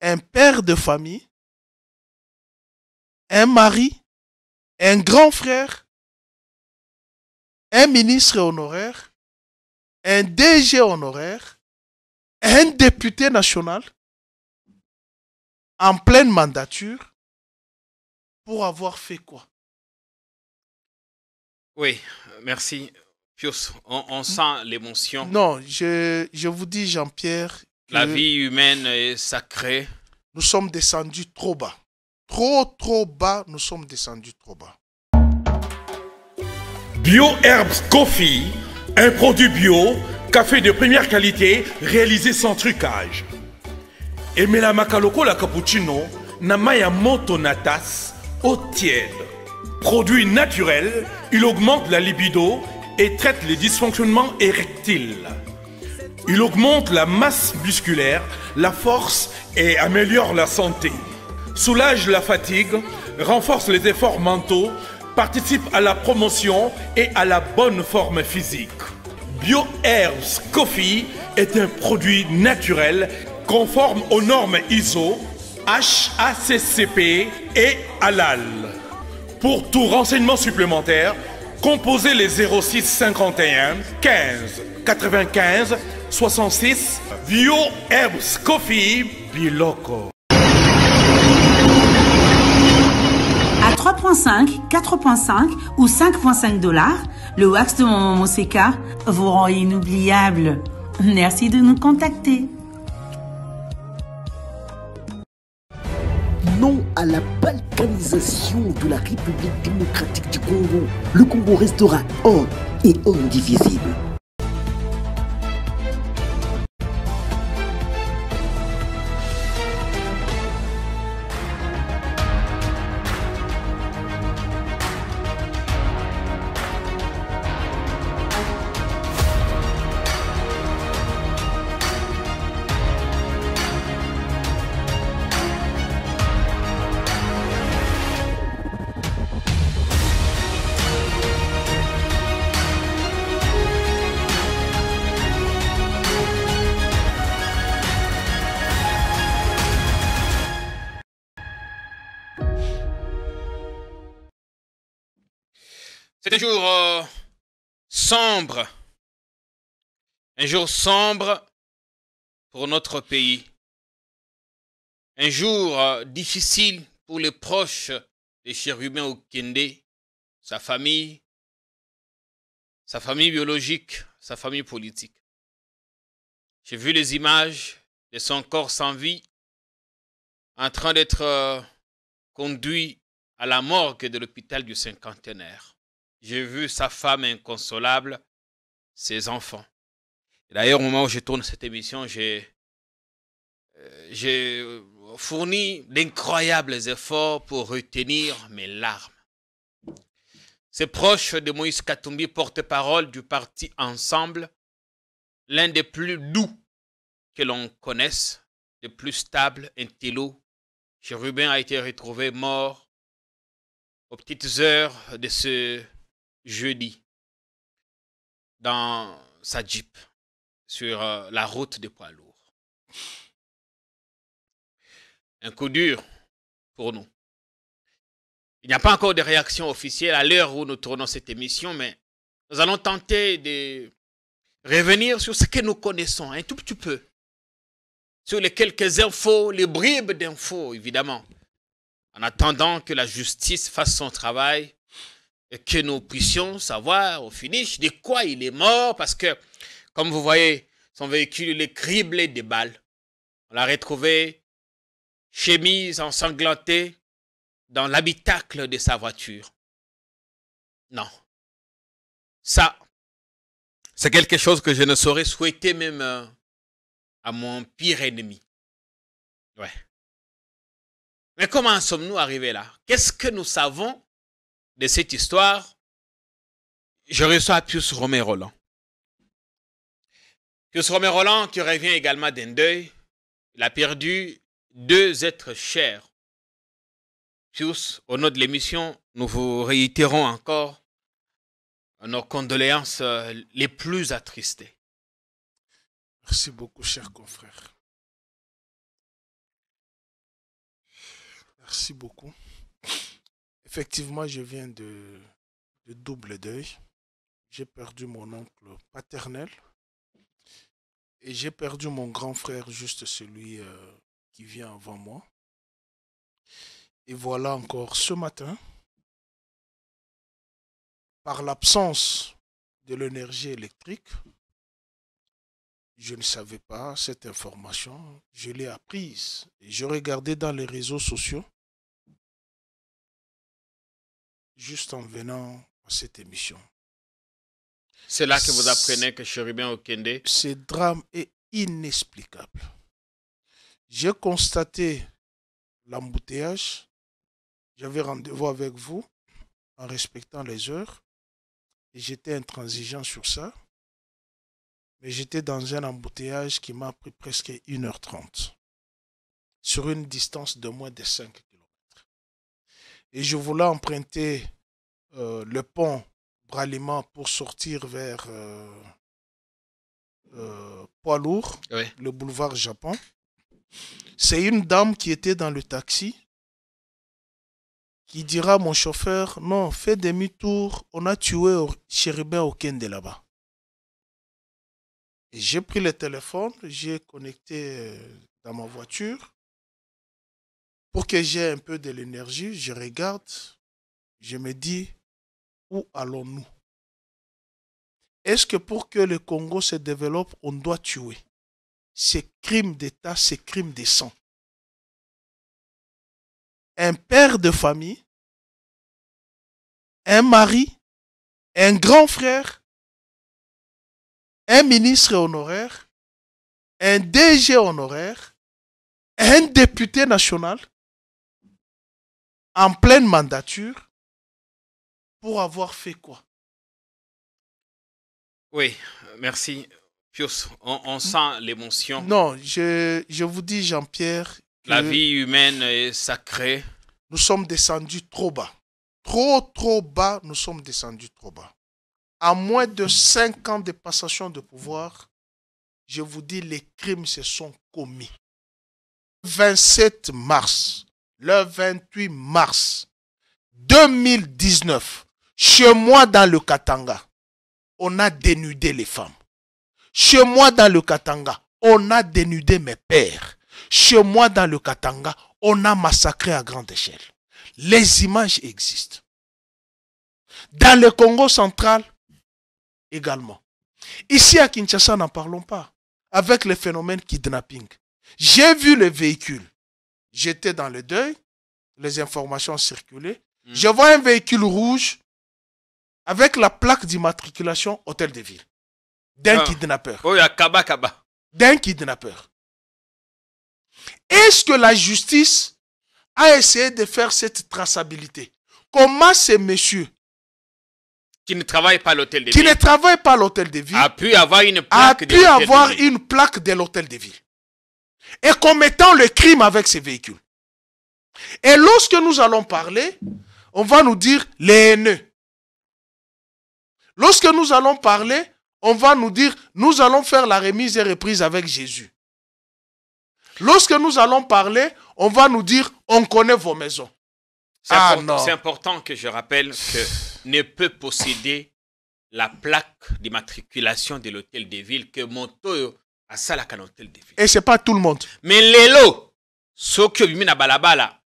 un père de famille, un mari, un grand frère, un ministre honoraire, un DG honoraire, un député national en pleine mandature pour avoir fait quoi? Oui, merci. Pius, on sent l'émotion. Non, je vous dis, Jean-Pierre, La que vie humaine est sacrée. nous sommes descendus trop bas. Trop bas, nous sommes descendus trop bas. Bio Herbs Coffee, un produit bio, café de première qualité, réalisé sans trucage. Emela makaloko la cappuccino, namaya moto natas, eau tiède. Produit naturel, il augmente la libido et traite les dysfonctionnements érectiles. Il augmente la masse musculaire, la force et améliore la santé. Soulage la fatigue, renforce les efforts mentaux, participe à la promotion et à la bonne forme physique. Bio Herbs Coffee est un produit naturel conforme aux normes ISO, HACCP et Halal. Pour tout renseignement supplémentaire, composez les 06 51 15 95 66 Bio Herbs Coffee Biloco. À 3,5, 4,5 ou 5,5 $, le wax de Maman Moseka vous rend inoubliable. Merci de nous contacter. Non à la balkanisation de la République démocratique du Congo. Le Congo restera un et indivisible. C'est un jour sombre. Un jour sombre pour notre pays. Un jour difficile pour les proches de Chérubin Okende, sa famille biologique, sa famille politique. J'ai vu les images de son corps sans vie en train d'être conduit à la morgue de l'hôpital du Cinquantenaire. J'ai vu sa femme inconsolable, ses enfants. D'ailleurs, au moment où je tourne cette émission, j'ai fourni d'incroyables efforts pour retenir mes larmes. Ces proches de Moïse Katumbi, porte-parole du parti Ensemble, l'un des plus doux que l'on connaisse, le plus stable, intello. Chérubin a été retrouvé mort aux petites heures de ce jeudi dans sa Jeep sur la route des poids lourds. Un coup dur pour nous. Il n'y a pas encore de réaction officielle à l'heure où nous tournons cette émission, mais nous allons tenter de revenir sur ce que nous connaissons un tout petit peu, sur les quelques infos, les bribes d'infos, évidemment, en attendant que la justice fasse son travail et que nous puissions savoir au finish de quoi il est mort, parce que, comme vous voyez, son véhicule est criblé de balles. On l'a retrouvé chemise ensanglantée dans l'habitacle de sa voiture. Non. Ça, c'est quelque chose que je ne saurais souhaiter même à mon pire ennemi. Ouais. Mais comment sommes-nous arrivés là? Qu'est-ce que nous savons de cette histoire? Je reçois Pius Romé-Roland. Pius Romé-Roland qui revient également d'un deuil. Il a perdu 2 êtres chers. Pius, au nom de l'émission, nous vous réitérons encore nos condoléances les plus attristées. Merci beaucoup, cher confrère. Merci beaucoup. Effectivement, je viens de double deuil. J'ai perdu mon oncle paternel et j'ai perdu mon grand frère, juste celui qui vient avant moi. Et voilà encore ce matin, par l'absence de l'énergie électrique, je ne savais pas cette information, je l'ai apprise et je regardais dans les réseaux sociaux juste en venant à cette émission. C'est là que vous apprenez que Chérubin Okende... Ce drame est inexplicable. J'ai constaté l'embouteillage. J'avais rendez-vous avec vous en respectant les heures et j'étais intransigeant sur ça. Mais j'étais dans un embouteillage qui m'a pris presque 1h30 sur une distance de moins de 5 km. Et je voulais emprunter le pont Bralima pour sortir vers Poids Lourd, Oui. le boulevard Japon. C'est une dame qui était dans le taxi qui dira à mon chauffeur, non, fais demi-tour, on a tué Chérubin Okende là-bas. Et j'ai pris le téléphone, j'ai connecté dans ma voiture pour que j'ai un peu de l'énergie. Je regarde, je me dis, où allons-nous? Est-ce que pour que le Congo se développe, on doit tuer? C'est crime d'État, c'est crime de sang. Un père de famille, un mari, un grand frère, un ministre honoraire, un DG honoraire, un député national en pleine mandature pour avoir fait quoi? Oui, merci. Pius, on sent l'émotion. Non, je vous dis, Jean-Pierre, La vie humaine est sacrée. Nous sommes descendus trop bas. Trop bas, nous sommes descendus trop bas. À moins de 5 ans de passation de pouvoir, je vous dis, les crimes se sont commis. Le 27 mars, le 28 mars 2019, chez moi dans le Katanga, on a dénudé les femmes. Chez moi dans le Katanga, on a dénudé mes pères. Chez moi dans le Katanga, on a massacré à grande échelle. Les images existent. Dans le Congo central, également. Ici à Kinshasa, n'en parlons pas. Avec le phénomène kidnapping. J'ai vu le véhicule. J'étais dans le deuil. Les informations circulaient. Je vois un véhicule rouge avec la plaque d'immatriculation Hôtel de Ville. D'un kidnappeur. Oh, il y a Kaba. D'un kidnappeur. Est-ce que la justice a essayé de faire cette traçabilité? Comment ces messieurs qui ne travaille pas à l'hôtel de qui ville, ne travaille pas à l'hôtel de ville, a pu avoir une plaque de l'hôtel de ville et commettant le crime avec ces véhicules. Et lorsque nous allons parler, on va nous dire les haineux. Lorsque nous allons parler, on va nous dire nous allons faire la remise et reprise avec Jésus. Lorsque nous allons parler, on va nous dire on connaît vos maisons. C'est important que je rappelle que ne peut posséder la plaque d'immatriculation de l'hôtel de ville que Montoyo a salaka à l'hôtel de ville. Et c'est pas tout le monde. Mais lelo, ce que vous na balabala,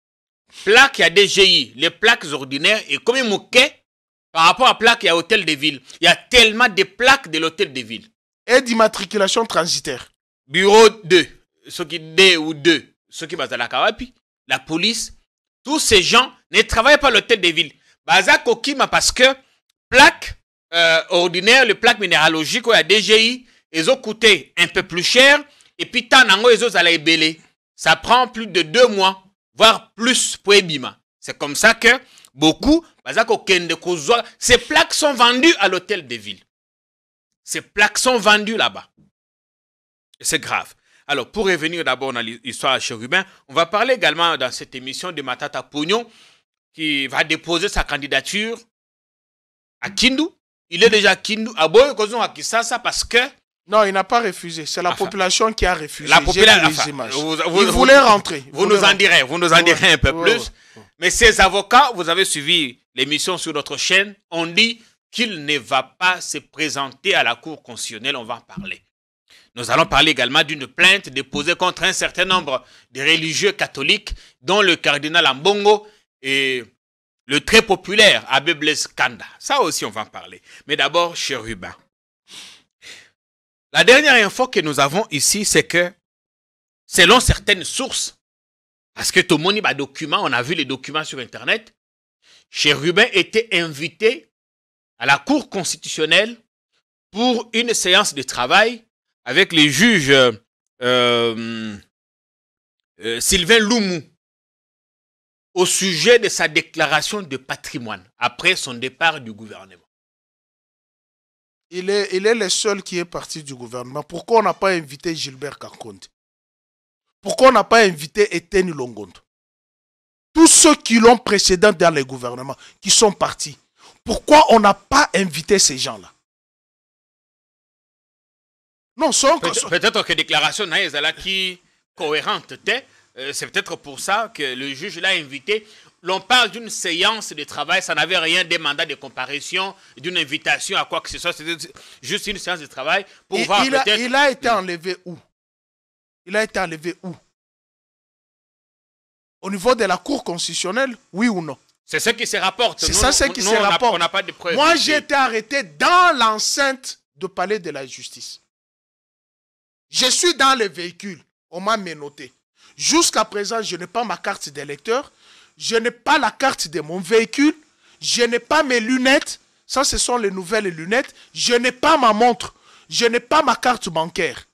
plaque à DGI, les plaques ordinaires et comme il mouquet par rapport à plaque à hôtel de ville, il y a tellement de plaques de l'hôtel de ville. Et d'immatriculation transitaire. Bureau 2, ceux qui D ou 2, ceux qui basent à la Kawapi, la police, tous ces gens ne travaillent pas à l'hôtel de ville. Baza Kokima parce que plaque ordinaire, les plaques minéralogiques, il y a DGI, ils ont coûté un peu plus cher, et puis tanango ils ont allé belé. Ça prend plus de 2 mois, voire plus pour Ebima. C'est comme ça que beaucoup, ces plaques sont vendues à l'hôtel de ville. Ces plaques sont vendues là-bas. Et c'est grave. Alors, pour revenir d'abord dans l'histoire de Chérubin, on va parler également dans cette émission de Matata Pognon, qui va déposer sa candidature à Kindu. Il est déjà à Kindu, à Boyokozon, à Kisasa, parce que Non, il n'a pas refusé. C'est la population qui a refusé. La population, il voulait rentrer. Vous nous en direz un peu plus. Mais ces avocats, vous avez suivi l'émission sur notre chaîne, on dit qu'il ne va pas se présenter à la Cour constitutionnelle. On va en parler. Nous allons parler également d'une plainte déposée contre un certain nombre de religieux catholiques, dont le cardinal Ambongo et le très populaire Abbé Blaise Kanda. Ça aussi, on va en parler. Mais d'abord, cher Ruben. La dernière info que nous avons ici, c'est que, selon certaines sources, parce que tout le monde a documents, on a vu les documents sur Internet, cher Ruben était invité à la Cour constitutionnelle pour une séance de travail avec les juges Sylvain Loumou au sujet de sa déclaration de patrimoine après son départ du gouvernement. Il est le seul qui est parti du gouvernement. Pourquoi on n'a pas invité Gilbert Kakonde? Pourquoi on n'a pas invité Etienne Longondo? Tous ceux qui l'ont précédent dans les gouvernements, qui sont partis. Pourquoi on n'a pas invité ces gens-là? Non, peut-être que la déclaration n'est qui cohérente. C'est peut-être pour ça que le juge l'a invité. L'on parle d'une séance de travail, ça n'avait rien des mandats de comparution, d'une invitation à quoi que ce soit. C'était juste une séance de travail pour voir peut-être... Il a été enlevé où? Il a été enlevé où? Au niveau de la Cour constitutionnelle, oui ou non? C'est ce qui se rapporte. C'est ça ce qui se rapporte. On n'a pas de preuves. Moi, j'ai été arrêté dans l'enceinte du palais de la justice. Je suis dans le véhicule. On m'a menotté. Jusqu'à présent, je n'ai pas ma carte d'électeur. Je n'ai pas la carte de mon véhicule. Je n'ai pas mes lunettes. Ça, ce sont les nouvelles lunettes. Je n'ai pas ma montre. Je n'ai pas ma carte bancaire.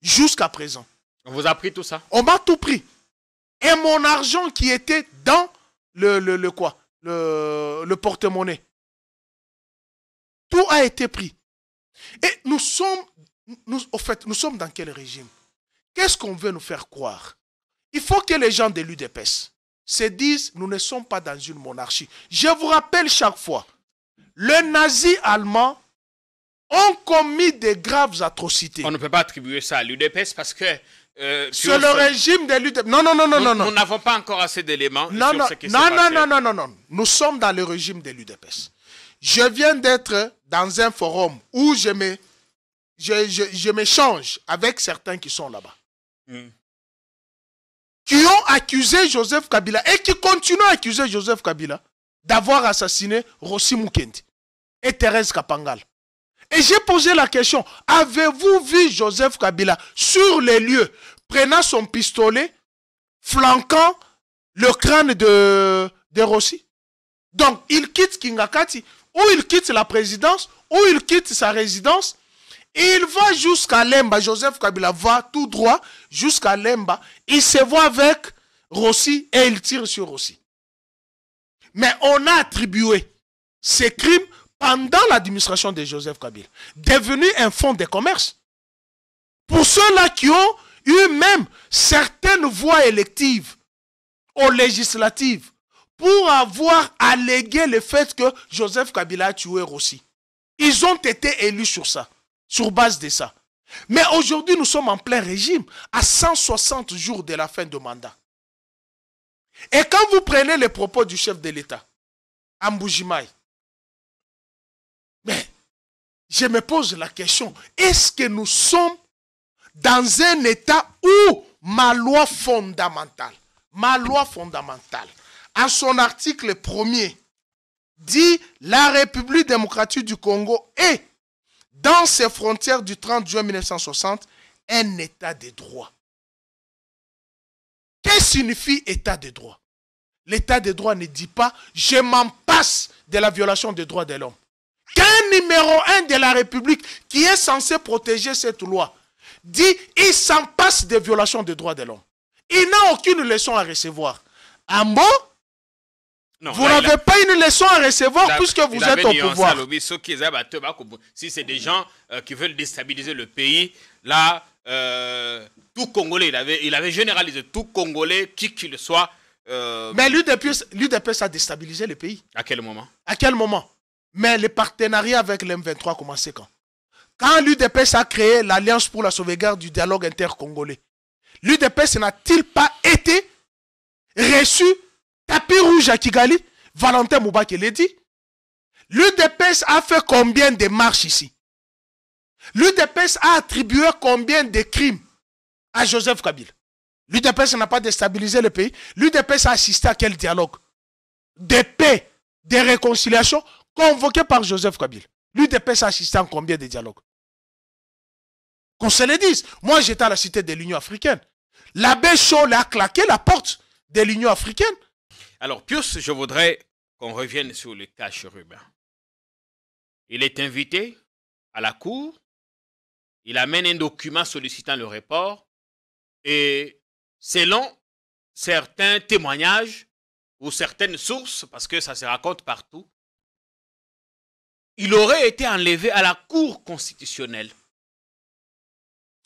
Jusqu'à présent. On vous a pris tout ça? On m'a tout pris. Et mon argent qui était dans le porte-monnaie. Tout a été pris. Et nous sommes dans quel régime? Qu'est-ce qu'on veut nous faire croire? Il faut que les gens de l'UDPS se disent, nous ne sommes pas dans une monarchie. Je vous rappelle chaque fois, les nazis allemands ont commis de graves atrocités. On ne peut pas attribuer ça à l'UDPS parce que... c'est le régime de l'UDPS. Non. Nous n'avons pas encore assez d'éléments sur ce qui s'est passé. Non. Nous sommes dans le régime de l'UDPS. Je viens d'être dans un forum où je m'échange avec certains qui sont là-bas. Qui ont accusé Joseph Kabila et qui continuent à accuser Joseph Kabila d'avoir assassiné Rossi Mukendi et Thérèse Kapangal. Et j'ai posé la question, avez-vous vu Joseph Kabila sur les lieux, prenant son pistolet, flanquant le crâne de Rossi? Donc, il quitte Kingakati, ou il quitte la présidence, ou il quitte sa résidence, et il va jusqu'à Lemba. Joseph Kabila va tout droit jusqu'à Lemba. Il se voit avec Rossi et il tire sur Rossi. Mais on a attribué ces crimes pendant l'administration de Joseph Kabila, devenu un fonds de commerce. Pour ceux-là qui ont eu même certaines voix électives aux législatives, pour avoir allégué le fait que Joseph Kabila a tué Rossi. Ils ont été élus sur ça, sur base de ça. Mais aujourd'hui, nous sommes en plein régime, à 160 jours de la fin de mandat. Et quand vous prenez les propos du chef de l'État, Amboujimaï, mais je me pose la question, est-ce que nous sommes dans un État où ma loi fondamentale, à son article 1er, dit la République démocratique du Congo est, dans ses frontières du 30 juin 1960, un État de droit. Qu'est-ce que signifie État de droit? L'État de droit ne dit pas « je m'en passe de la violation des droits de l'homme ». Qu'un numéro 1 de la République qui est censé protéger cette loi dit « il s'en passe des violations des droits de l'homme ». Il n'a aucune leçon à recevoir. En bon, non, vous n'avez pas une leçon à recevoir puisque vous êtes au pouvoir. Si c'est des gens qui veulent déstabiliser le pays, là, tout Congolais, il avait généralisé tout Congolais, qui qu'il soit. Mais l'UDPS a déstabilisé le pays. À quel moment? À quel moment? Mais le partenariat avec l'M23 a commencé quand? Quand l'UDPS a créé l'Alliance pour la sauvegarde du dialogue intercongolais, l'UDPS n'a-t-il pas été reçu tapis rouge à Kigali? Valentin Moubaki l'a dit. L'UDPS a fait combien de marches ici? L'UDPS a attribué combien de crimes à Joseph Kabila? L'UDPS n'a pas déstabilisé le pays. L'UDPS a assisté à quel dialogue? Des paix, des réconciliations convoquées par Joseph Kabila. L'UDPS a assisté à combien de dialogues? Qu'on se le dise. Moi, j'étais à la cité de l'Union africaine. L'abbé Scholl a claqué la porte de l'Union africaine. Alors, Pius, je voudrais qu'on revienne sur le cas Chérubin. Il est invité à la cour. Il amène un document sollicitant le report. Et selon certains témoignages ou certaines sources, parce que ça se raconte partout, il aurait été enlevé à la Cour constitutionnelle.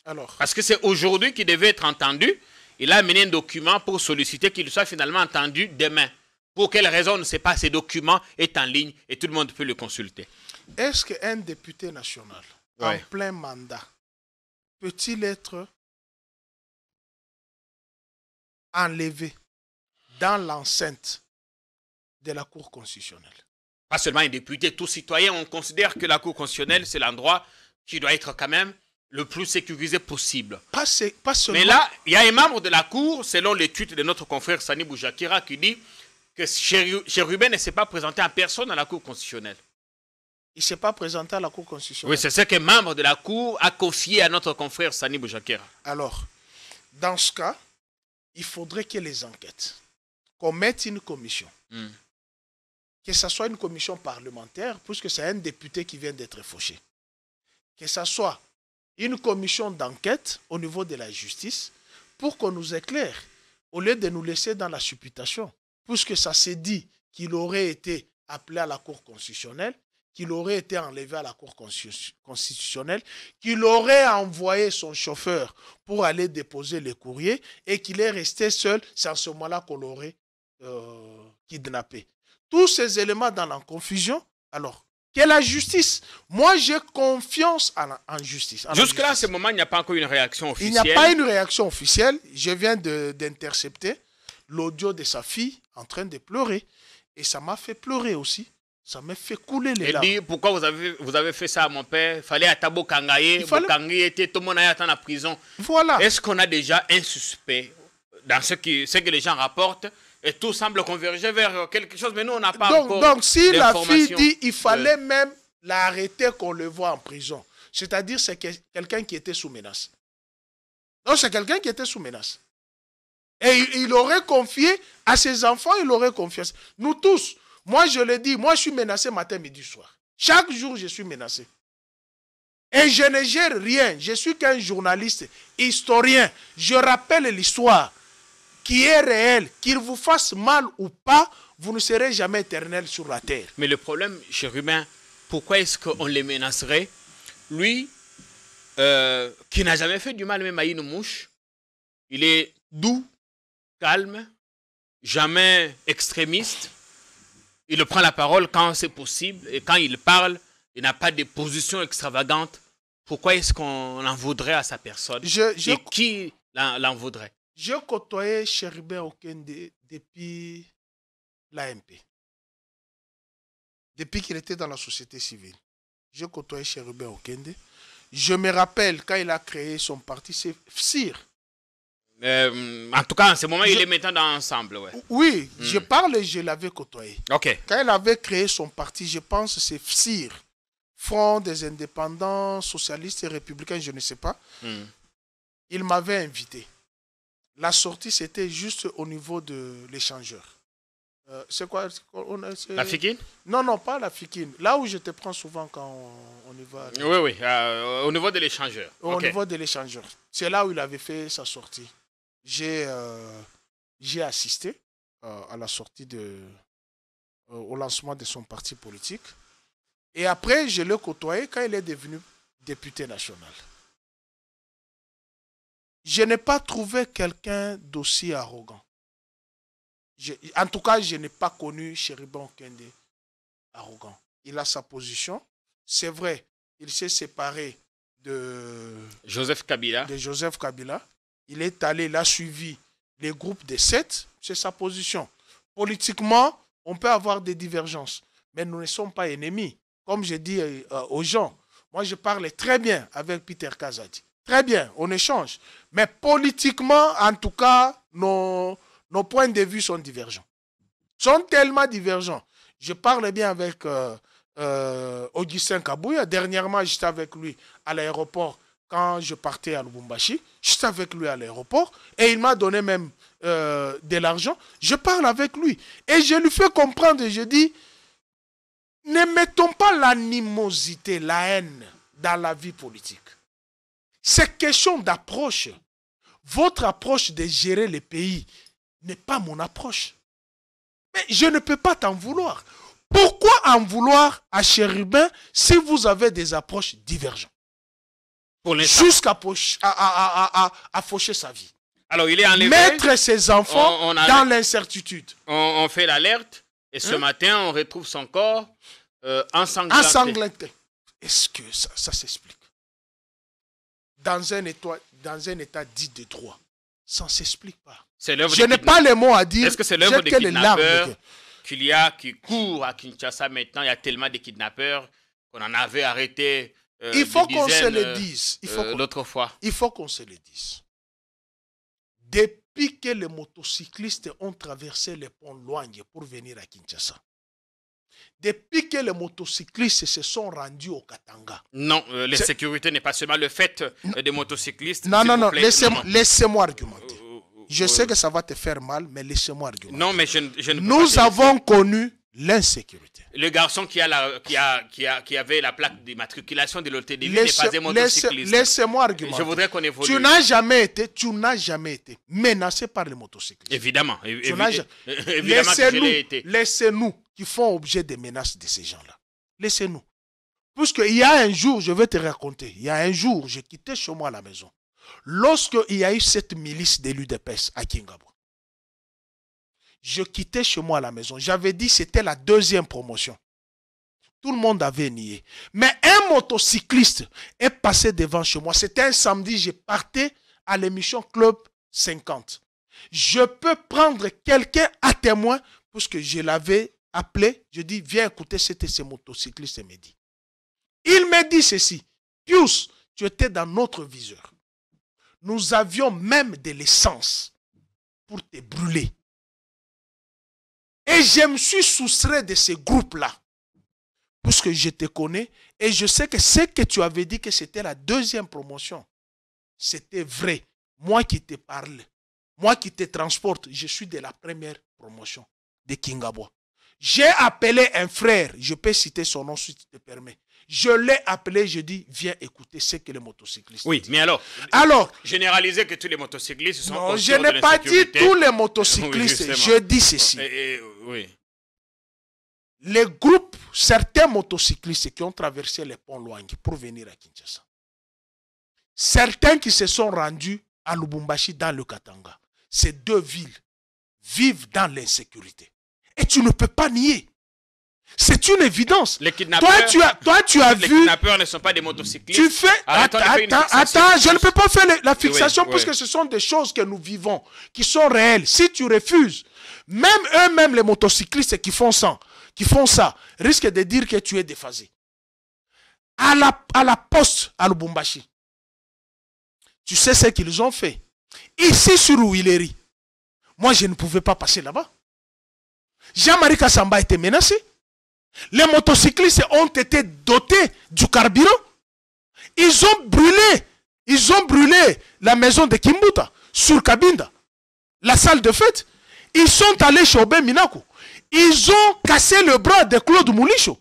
Alors, parce que c'est aujourd'hui qu'il devait être entendu. Il a amené un document pour solliciter qu'il soit finalement entendu demain. Pour quelle raison, on ne sait pas, ce document est en ligne et tout le monde peut le consulter. Est-ce qu'un député national en plein mandat peut-il être enlevé dans l'enceinte de la Cour constitutionnelle? Pas seulement un député, tout citoyen, on considère que la Cour constitutionnelle, c'est l'endroit qui doit être quand même le plus sécurisé possible. Pas seulement... Mais là, il y a un membre de la Cour, selon les tweets de notre confrère Sani Boujakira, qui dit que Chérubin ne s'est pas présenté en personne à la Cour constitutionnelle. Il ne s'est pas présenté à la Cour constitutionnelle. Oui, c'est ce qu'un membre de la Cour a confié à notre confrère Sani Boujakira. Alors, dans ce cas, il faudrait que les enquêtes, qu'on mette une commission, que ce soit une commission parlementaire, puisque c'est un député qui vient d'être fauché, que ce soit une commission d'enquête au niveau de la justice, pour qu'on nous éclaire, au lieu de nous laisser dans la supputation, puisque ça s'est dit qu'il aurait été appelé à la Cour constitutionnelle, qu'il aurait été enlevé à la Cour constitutionnelle, qu'il aurait envoyé son chauffeur pour aller déposer les courriers et qu'il est resté seul, c'est à ce moment-là qu'on l'aurait kidnappé. Tous ces éléments dans la confusion, alors, qu'est la justice? Moi, j'ai confiance en justice. Jusque-là, à ce moment, il n'y a pas encore une réaction officielle. Il n'y a pas une réaction officielle. Je viens d'intercepter l'audio de sa fille en train de pleurer. Et ça m'a fait pleurer aussi. Ça m'a fait couler les larmes. Elle dit, pourquoi vous avez fait ça à mon père? Il fallait à Tabo Kangaye. Kangaye était tout le monde à la prison. Voilà. Est-ce qu'on a déjà un suspect dans ce que les gens rapportent? Et tout semble converger vers quelque chose, mais nous, on n'a pas encore. Donc, si la fille dit il fallait même l'arrêter qu'on le voit en prison, c'est-à-dire c'est quelqu'un qui était sous menace. Donc, c'est quelqu'un qui était sous menace. Et il aurait confié à ses enfants, il aurait confié. Nous tous, moi je le dis, moi je suis menacé matin, midi, soir. Chaque jour, je suis menacé. Et je ne gère rien. Je suis qu'un journaliste, historien. Je rappelle l'histoire qui est réelle. Qu'il vous fasse mal ou pas, vous ne serez jamais éternel sur la terre. Mais le problème, Chérubin, pourquoi est-ce qu'on les menacerait? Lui, qui n'a jamais fait du mal même à une mouche, il est doux, calme, jamais extrémiste. Il prend la parole quand c'est possible et quand il parle, il n'a pas de position extravagante. Pourquoi est-ce qu'on en voudrait à sa personne? Et qui l'en voudrait? J'ai côtoyé Chérubin Okende depuis l'AMP. Depuis qu'il était dans la société civile. J'ai côtoyé Chérubin Okende. Je me rappelle quand il a créé son parti, c'est FSIR. En tout cas, en ce moment, il est maintenant dans Ensemble. Ouais. Oui, je parle et je l'avais côtoyé. Okay. Quand il avait créé son parti, je pense que c'est FSIR, Front des indépendants, socialistes et républicains, je ne sais pas. Il m'avait invité. La sortie, c'était juste au niveau de l'échangeur. C'est quoi La Fikine? Non, pas la Fikine. Là où je te prends souvent quand on y va. Oui, au niveau de l'échangeur. Au niveau de l'échangeur. C'est là où il avait fait sa sortie. J'ai assisté à la sortie au lancement de son parti politique. Et après, je l'ai côtoyé quand il est devenu député national. Je n'ai pas trouvé quelqu'un d'aussi arrogant. En tout cas, je n'ai pas connu Chérubin Okende arrogant. Il a sa position. C'est vrai, il s'est séparé Joseph Kabila. Il est allé, il a suivi les groupes des 7, c'est sa position. Politiquement, on peut avoir des divergences, mais nous ne sommes pas ennemis. Comme je dis aux gens, moi je parle très bien avec Peter Kazadi. Très bien, on échange. Mais politiquement, en tout cas, nos points de vue sont divergents. Sont tellement divergents. Je parle bien avec Augustin Kabouya. Dernièrement, j'étais avec lui à l'aéroport quand je partais à Lubumbashi. J'étais avec lui à l'aéroport et il m'a donné même de l'argent. Je parle avec lui et je lui fais comprendre, je dis, ne mettons pas l'animosité, la haine dans la vie politique. C'est question d'approche. Votre approche de gérer le pays n'est pas mon approche. Mais je ne peux pas t'en vouloir. Pourquoi en vouloir à Chérubin si vous avez des approches divergentes? Jusqu'à faucher sa vie. Alors, il est enlevé. Mettre ses enfants dans l'incertitude. On fait l'alerte et ce matin, on retrouve son corps ensanglanté. Est-ce que ça s'explique? Dans un état dit de droit, ça ne s'explique pas. Je n'ai pas les mots à dire. Est-ce que c'est l'œuvre des kidnappeurs qui courent à Kinshasa maintenant? Il y a tellement de kidnappeurs qu'on en avait arrêté. Il faut qu'on se le dise. L'autre fois. Il faut qu'on se le dise. Depuis que les motocyclistes ont traversé le pont Luange pour venir à Kinshasa, depuis que les motocyclistes se sont rendus au Katanga. Non, l'insécurité n'est pas seulement le fait des motocyclistes. Non, laissez-moi argumenter. Je sais que ça va te faire mal, mais laissez-moi argumenter. Non, mais je ne peux Nous avons connu l'insécurité. Le garçon qui avait la plaque d'immatriculation de l'hôtel de ville n'est pas un motocycliste. Laissez-moi argumenter. Je voudrais qu'on évolue. Tu n'as jamais été menacé par les motocyclistes. Évidemment. Évidemment Laissez-nous qui font objet des menaces de ces gens-là. Laissez-nous. Puisqu'il y a un jour, je vais te raconter, il y a un jour, j'ai quitté chez moi à la maison. Lorsqu'il y a eu cette milice de l'UDPS à Kingabwa, je quittais chez moi à la maison. J'avais dit que c'était la deuxième promotion. Tout le monde avait nié. Mais un motocycliste est passé devant chez moi. C'était un samedi, je partais à l'émission Club 50. Je peux prendre quelqu'un à témoin, puisque je l'avais appelé. Je dis, viens écouter, c'était ce motocycliste. Il me dit. Il me dit ceci. Pius, tu étais dans notre viseur. Nous avions même de l'essence pour te brûler. Et je me suis soustrait de ce groupe-là. Puisque je te connais et je sais que ce que tu avais dit que c'était la deuxième promotion, c'était vrai. Moi qui te parle, moi qui te transporte, je suis de la première promotion de Kingabwa. J'ai appelé un frère, je peux citer son nom si tu te permets. Je l'ai appelé, je dis, viens écouter ce que les motocyclistes disent. Mais alors, généraliser que tous les motocyclistes sont non, je n'ai pas dit tous les motocyclistes, oui, je dis ceci. Oui. Les groupes, certains motocyclistes qui ont traversé les ponts Luange pour venir à Kinshasa, certains qui se sont rendus à Lubumbashi dans le Katanga, ces deux villes vivent dans l'insécurité. Et tu ne peux pas nier. C'est une évidence. Les kidnappeurs, toi, tu as vu. Les kidnappeurs ne sont pas des motocyclistes. Tu fais. Attends, je ne peux pas faire la fixation puisque ce sont des choses que nous vivons, qui sont réelles. Si tu refuses, même eux-mêmes, les motocyclistes qui font ça, risquent de dire que tu es déphasé. À la poste à Lubumbashi, tu sais ce qu'ils ont fait. Ici sur Ouileri, moi je ne pouvais pas passer là-bas. Jean-Marie Kassamba était menacé. Les motocyclistes ont été dotés du carburant. Ils ont brûlé la maison de Kimbuta sur Kabinda, la salle de fête. Ils sont allés chez Obé Minaku. Ils ont cassé le bras de Claude Moulicho.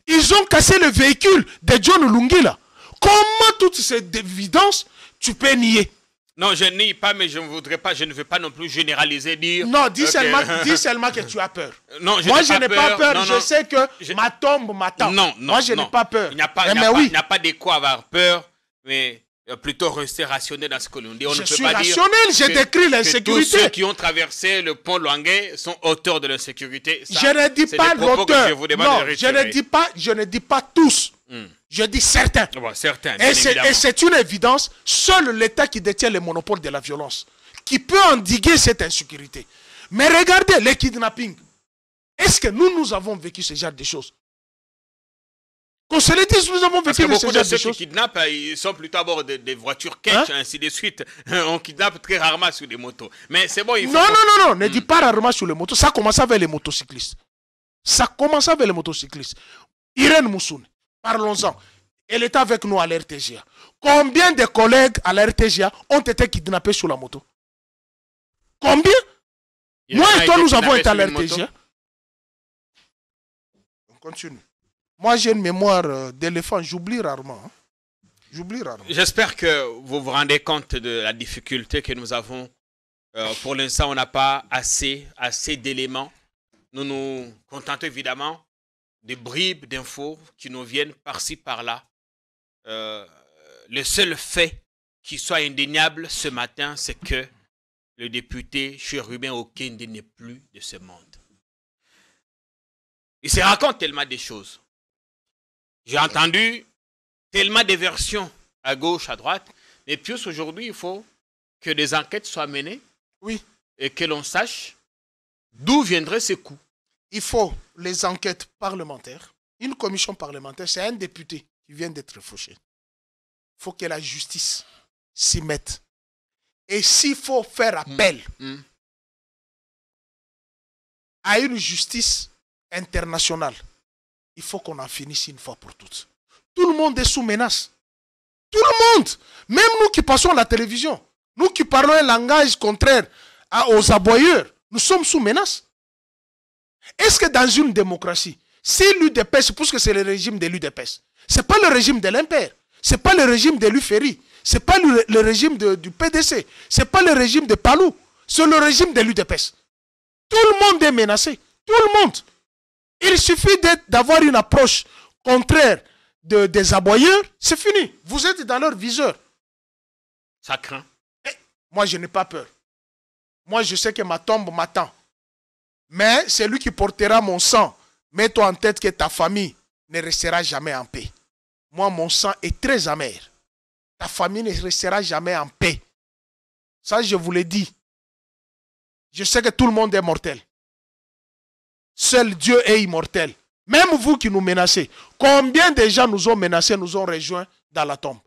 Ils ont cassé le véhicule de John Lungila. Comment toutes ces évidences tu peux nier? Non, je nie pas, mais je ne veux pas non plus généraliser, dire... Non, dis seulement que tu as peur. Non, moi, je n'ai pas peur. Non, je sais que ma tombe m'attend. Non, moi, je n'ai pas peur. Il n'y a pas de quoi avoir peur, mais plutôt rester rationnel dans ce que l'on dit. On Je ne peut suis pas dire rationnel, j'ai décrit que tous l'insécurité. ceux qui ont traversé le pont Luangue sont auteurs de l'insécurité. Je ne dis pas l'auteur. Non, je ne dis pas tous. Je dis certains. Bon, certains, Et c'est une évidence. Seul l'État qui détient le monopole de la violence, qui peut endiguer cette insécurité. Mais regardez les kidnappings. Est-ce que nous avons vécu ce genre de choses? Qu'on se le dise, nous avons vécu ce genre de choses. Beaucoup de ceux qui kidnappent, ils sont plutôt à bord des voitures catch, ainsi de suite. On kidnappe très rarement sur des motos. Mais c'est bon, il faut... Non, ne dis pas rarement sur les motos. Ça commence avec les motocyclistes. Irène Moussoune, parlons-en. Elle est avec nous à l'RTGA. Combien de collègues à l'RTGA ont été kidnappés sur la moto? Combien? Moi et toi, nous avons été à l'RTGA. On continue. Moi, j'ai une mémoire d'éléphant, j'oublie rarement. J'espère que vous vous rendez compte de la difficulté que nous avons. Pour l'instant, on n'a pas assez d'éléments. Nous nous contentons évidemment des bribes d'infos qui nous viennent par-ci, par-là. Le seul fait qui soit indéniable ce matin, c'est que le député Chérubin Okende n'est plus de ce monde. Il se raconte tellement des choses. J'ai entendu tellement de versions à gauche, à droite. Mais puis aujourd'hui, il faut que des enquêtes soient menées. Oui. Et que l'on sache d'où viendraient ces coups. Il faut les enquêtes parlementaires. Une commission parlementaire, c'est un député qui vient d'être fauché. Il faut que la justice s'y mette. Et s'il faut faire appel à une justice internationale, il faut qu'on en finisse une fois pour toutes. Tout le monde est sous menace. Tout le monde. Même nous qui passons à la télévision, nous qui parlons un langage contraire aux aboyeurs, nous sommes sous menace. Est-ce que dans une démocratie, si l'UDPS, puisque c'est le régime de l'UDPS, ce n'est pas le régime de l'Impère, ce n'est pas le régime de l'UFERI, ce n'est pas le régime du PDC, ce n'est pas le régime de Palou, c'est le régime de l'UDPS. Tout le monde est menacé. Tout le monde. Il suffit d'avoir une approche contraire des aboyeurs, c'est fini. Vous êtes dans leur viseur. Ça craint. Moi, je n'ai pas peur. Moi, je sais que ma tombe m'attend. Mais celui qui portera mon sang, mets-toi en tête que ta famille ne restera jamais en paix. Moi, mon sang est très amer. Ta famille ne restera jamais en paix. Ça, je vous l'ai dit. Je sais que tout le monde est mortel. Seul Dieu est immortel. Même vous qui nous menacez, combien de gens nous ont menacés, nous ont rejoints dans la tombe?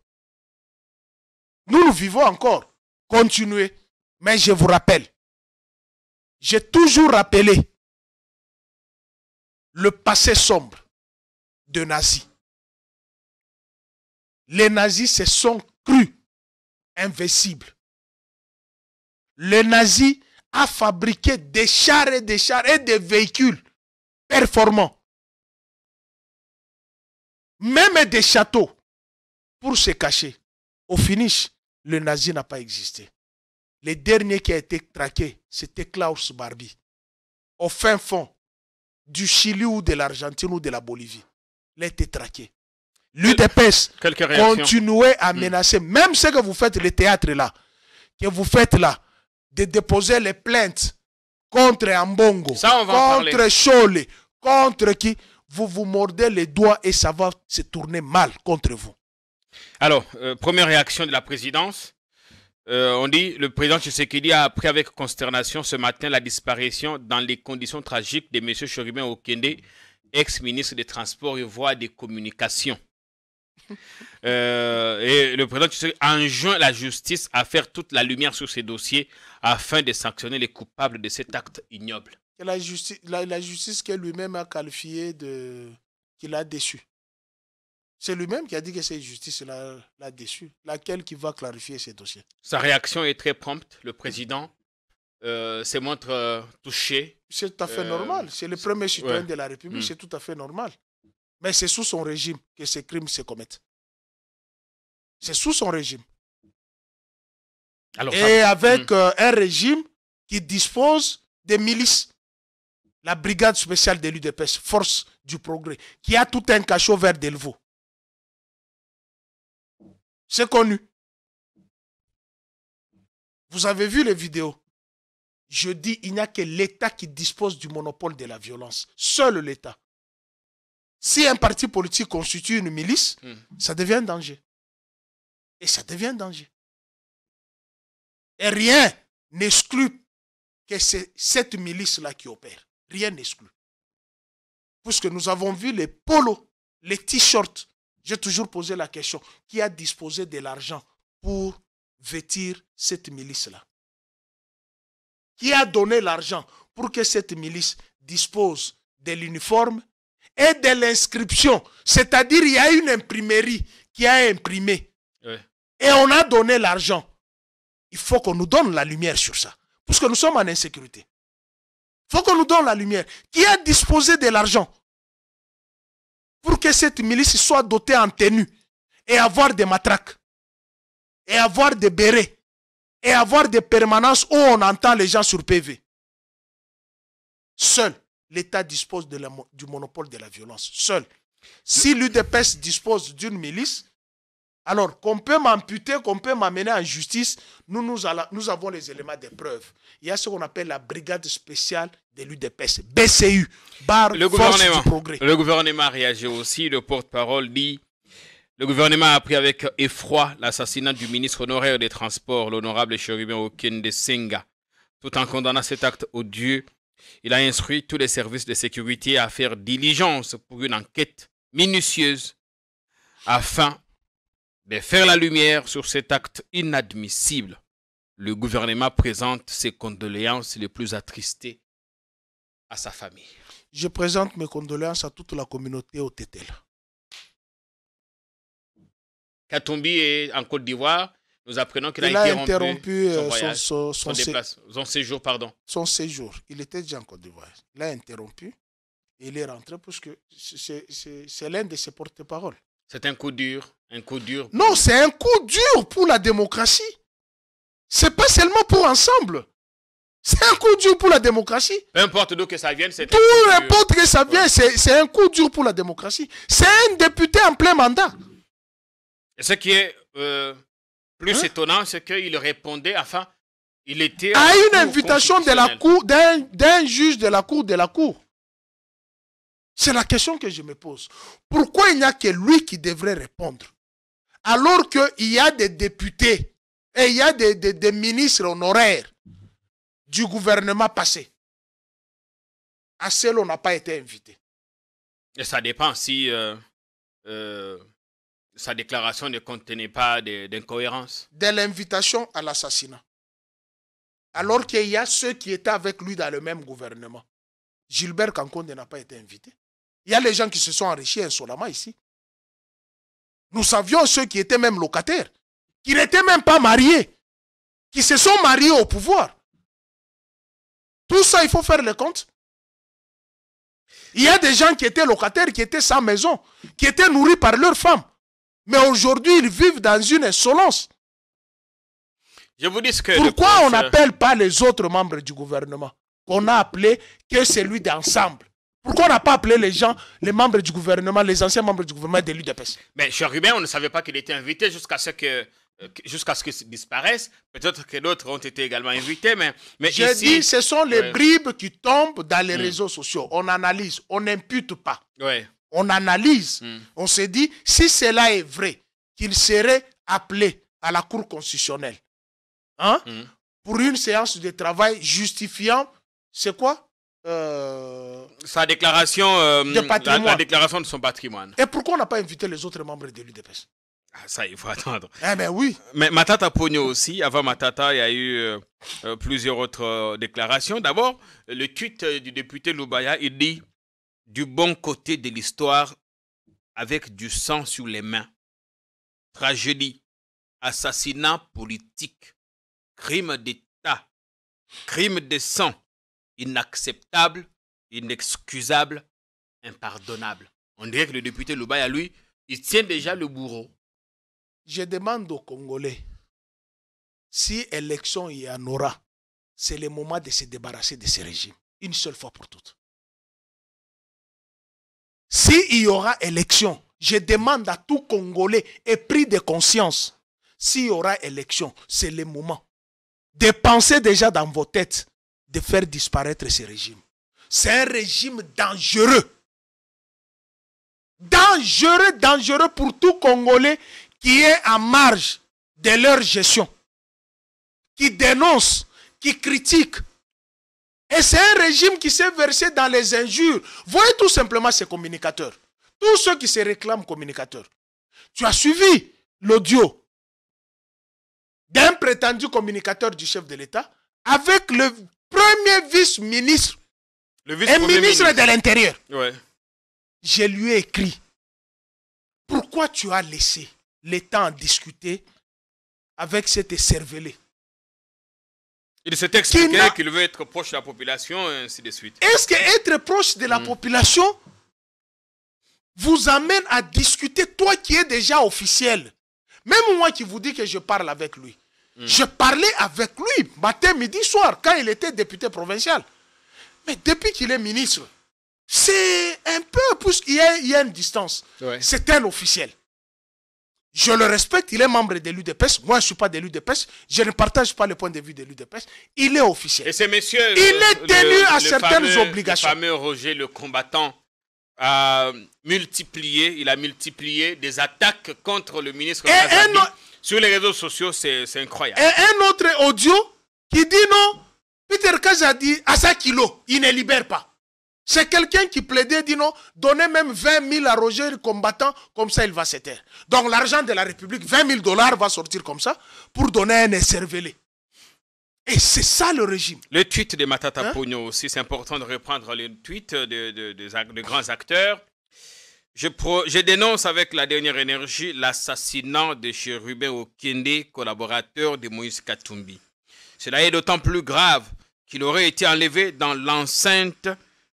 Nous vivons encore. Continuez. Mais je vous rappelle, j'ai toujours rappelé le passé sombre de nazis. Les nazis se sont crus invincibles. Les nazis a fabriqué des chars et des véhicules performants. Même des châteaux pour se cacher. Au finish, le nazi n'a pas existé. Le dernier qui a été traqué, c'était Klaus Barbie. Au fin fond du Chili ou de l'Argentine ou de la Bolivie. Il a été traqué. L'UDPS continuait à menacer. Même ce que vous faites, le théâtre là, que vous faites là, de déposer les plaintes contre Ambongo, contre Chole, contre qui, vous vous mordez les doigts et ça va se tourner mal contre vous. Alors, première réaction de la présidence. On dit, le président Tshisekedi a appris avec consternation ce matin la disparition dans les conditions tragiques de M. Chérubin Okende, ex-ministre des Transports et Voies des Communications. Et le président Tshisekedi enjoint la justice à faire toute la lumière sur ces dossiers afin de sanctionner les coupables de cet acte ignoble. La justice que lui-même a qualifié qu'il a déçu. C'est lui-même qui a dit que cette justice l'a déçu. Laquelle qui va clarifier ces dossiers. Sa réaction est très prompte. Le président se montre touché. C'est tout à fait normal. C'est le premier citoyen de la République. C'est tout à fait normal. Mais c'est sous son régime que ces crimes se commettent. C'est sous son régime. Alors, et avec un régime qui dispose des milices. La brigade spéciale de l'UDPS, Force du Progrès, qui a tout un cachot vers Delvaux. C'est connu. Vous avez vu les vidéos? Je dis, il n'y a que l'État qui dispose du monopole de la violence. Seul l'État. Si un parti politique constitue une milice, ça devient un danger. Et ça devient un danger. Et rien n'exclut que c'est cette milice-là qui opère. Rien n'exclut. Puisque nous avons vu les polos, les t-shirts. J'ai toujours posé la question, qui a disposé de l'argent pour vêtir cette milice-là? Qui a donné l'argent pour que cette milice dispose de l'uniforme et de l'inscription? C'est-à-dire, il y a une imprimerie qui a imprimé. Ouais. Et on a donné l'argent. Il faut qu'on nous donne la lumière sur ça. Puisque nous sommes en insécurité. Il faut qu'on nous donne la lumière. Qui a disposé de l'argent pour que cette milice soit dotée en tenue et avoir des matraques et avoir des bérets et avoir des permanences où on entend les gens sur PV? Seul l'État dispose du monopole de la violence. Seul. Si l'UDPS dispose d'une milice, alors qu'on peut m'amputer, qu'on peut m'amener en justice, nous avons les éléments de preuve. Il y a ce qu'on appelle la brigade spéciale de l'UDPS, BCU, barre force du progrès. Le gouvernement réagit aussi, le porte-parole dit: le gouvernement a appris avec effroi l'assassinat du ministre honoraire des Transports, l'honorable Chérubin Okende Senga. Tout en condamnant cet acte odieux, il a instruit tous les services de sécurité à faire diligence pour une enquête minutieuse afin de faire la lumière sur cet acte inadmissible. Le gouvernement présente ses condoléances les plus attristées à sa famille. Je présente mes condoléances à toute la communauté au Tétel. Katumbi est en Côte d'Ivoire. Nous apprenons qu'il a interrompu son voyage, son séjour. Pardon. Son séjour. Il était déjà en Côte d'Ivoire. Il a interrompu et il est rentré parce que c'est l'un de ses porte-paroles. C'est un coup dur. Un coup dur. Non, c'est un coup dur pour la démocratie. C'est pas seulement pour ensemble. C'est un coup dur pour la démocratie. Peu importe d'où que ça vienne, c'est tout n'importe que ça vienne, c'est un coup dur pour la démocratie. C'est un député en plein mandat. Et ce qui est plus étonnant, c'est qu'il répondait, enfin, il était à une invitation de la cour, d'un juge de la cour. C'est la question que je me pose. Pourquoi il n'y a que lui qui devrait répondre? Alors qu'il y a des députés et il y a des ministres honoraires du gouvernement passé. À cela, on n'a pas été invité. Et ça dépend si sa déclaration ne contenait pas d'incohérence. De l'invitation à l'assassinat. Alors qu'il y a ceux qui étaient avec lui dans le même gouvernement. Gilbert Kankonde n'a pas été invité. Il y a les gens qui se sont enrichis insolemment ici. Nous savions ceux qui étaient même locataires, qui n'étaient même pas mariés, qui se sont mariés au pouvoir. Tout ça, il faut faire le compte. Il y a des gens qui étaient locataires, qui étaient sans maison, qui étaient nourris par leurs femmes. Mais aujourd'hui, ils vivent dans une insolence. Je vous dis ce que pourquoi on n'appelle pas les autres membres du gouvernement qu'on a appelé que celui d'ensemble? Pourquoi on n'a pas appelé les gens, les membres du gouvernement, les anciens membres du gouvernement de l'UDPS? Mais Chérubin, on ne savait pas qu'il était invité jusqu'à ce qu'il disparaisse. Peut-être que d'autres ont été également invités, mais je dis, ce sont les bribes qui tombent dans les réseaux sociaux. On analyse, on n'impute pas. On analyse. On se dit, si cela est vrai, qu'il serait appelé à la Cour constitutionnelle pour une séance de travail justifiant, c'est quoi? Sa déclaration de patrimoine. La déclaration de son patrimoine. Et pourquoi on n'a pas invité les autres membres de l'UDPS? Ça, il faut attendre. Eh bien oui. Mais Matata Pogno aussi, avant Matata, il y a eu plusieurs autres déclarations. D'abord, le tweet du député Loubaya, il dit: du bon côté de l'histoire, avec du sang sur les mains. Tragédie, assassinat politique, crime d'État, crime de sang, inacceptable, inexcusable, impardonnable. On dirait que le député Loubaya, lui, il tient déjà le bourreau. Je demande aux Congolais, si élection il y en aura, c'est le moment de se débarrasser de ce régime, une seule fois pour toutes. S'il y aura élection, je demande à tout Congolais épris de conscience, s'il y aura élection, c'est le moment de penser déjà dans vos têtes de faire disparaître ce régime. C'est un régime dangereux. Dangereux, dangereux pour tout Congolais qui est en marge de leur gestion, qui dénonce, qui critique. Et c'est un régime qui s'est versé dans les injures. Voyez tout simplement ces communicateurs. Tous ceux qui se réclament communicateurs. Tu as suivi l'audio d'un prétendu communicateur du chef de l'État avec le premier vice-ministre et ministre de l'Intérieur. Ouais. Je lui ai écrit, pourquoi tu as laissé l'État en discuter avec cet écervelé? Il s'est expliqué qu'il veut être proche de la population et ainsi de suite. Est-ce qu'être proche de la population vous amène à discuter, toi qui es déjà officiel? Même moi qui vous dis que je parle avec lui. Je parlais avec lui matin, midi, soir, quand il était député provincial. Mais depuis qu'il est ministre, c'est un peu, puisqu'il y a une distance. Ouais. C'est un officiel. Je le respecte, il est membre de l'UDPS. Moi, je ne suis pas de l'UDPS. Je ne partage pas le point de vue de l'UDPS. Il est officiel. Et ces messieurs, il est tenu à certaines obligations. Le fameux Roger, le combattant, a multiplié des attaques contre le ministre Kazabi. Sur les réseaux sociaux, c'est incroyable. Et un autre audio qui dit non, Peter Kazadi, à 5 kilos, il ne libère pas. C'est quelqu'un qui plaidait, dit non, donnez même 20 000 à Roger, le combattant, comme ça il va se taire. Donc l'argent de la République, 20 000 $ va sortir comme ça pour donner un écervelé. Et c'est ça le régime. Le tweet de Matata Pogno aussi, c'est important de reprendre les tweets de grands acteurs. Je dénonce avec la dernière énergie l'assassinat de Chérubin Okende, collaborateur de Moïse Katumbi. Cela est d'autant plus grave qu'il aurait été enlevé dans l'enceinte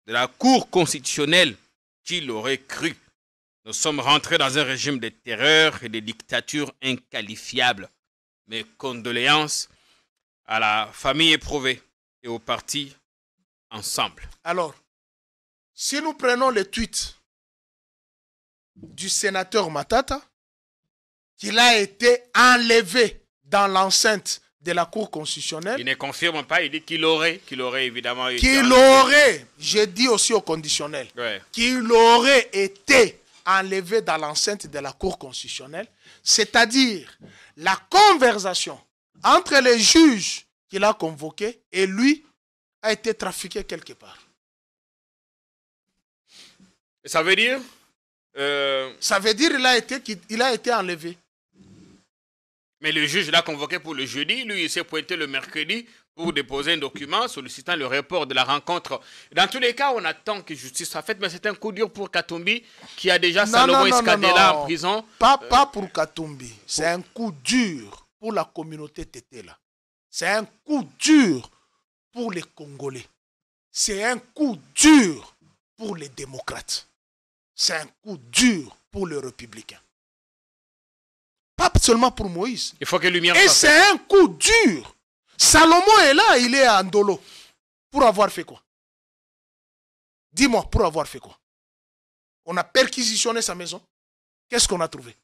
de la Cour constitutionnelle. Qui l'aurait cru? Nous sommes rentrés dans un régime de terreur et de dictature inqualifiable. Mes condoléances à la famille éprouvée et au parti ensemble. Alors, si nous prenons le tweet du sénateur Matata, qu'il a été enlevé dans l'enceinte de la Cour constitutionnelle. Il ne confirme pas, il dit qu'il aurait évidemment été qu'il aurait, je dis aussi au conditionnel, qu'il aurait été enlevé dans l'enceinte de la Cour constitutionnelle, c'est-à-dire la conversation entre les juges qu'il a convoqués et lui a été trafiqué quelque part. Et ça veut dire ça veut dire qu'il a été enlevé. Mais le juge l'a convoqué pour le jeudi. Lui, il s'est pointé le mercredi pour déposer un document sollicitant le report de la rencontre. Dans tous les cas, on attend que justice soit faite, mais c'est un coup dur pour Katumbi qui a déjà Salomon Escadela en prison. Pas pour Katumbi. C'est un coup dur pour la communauté Tétéla. C'est un coup dur pour les Congolais. C'est un coup dur pour les démocrates. C'est un coup dur pour les républicains. Pas seulement pour Moïse. Il faut que lumière. Et c'est un coup dur. Salomon est là, il est en dolo. Pour avoir fait quoi? Dis-moi, pour avoir fait quoi? On a perquisitionné sa maison. Qu'est-ce qu'on a trouvé?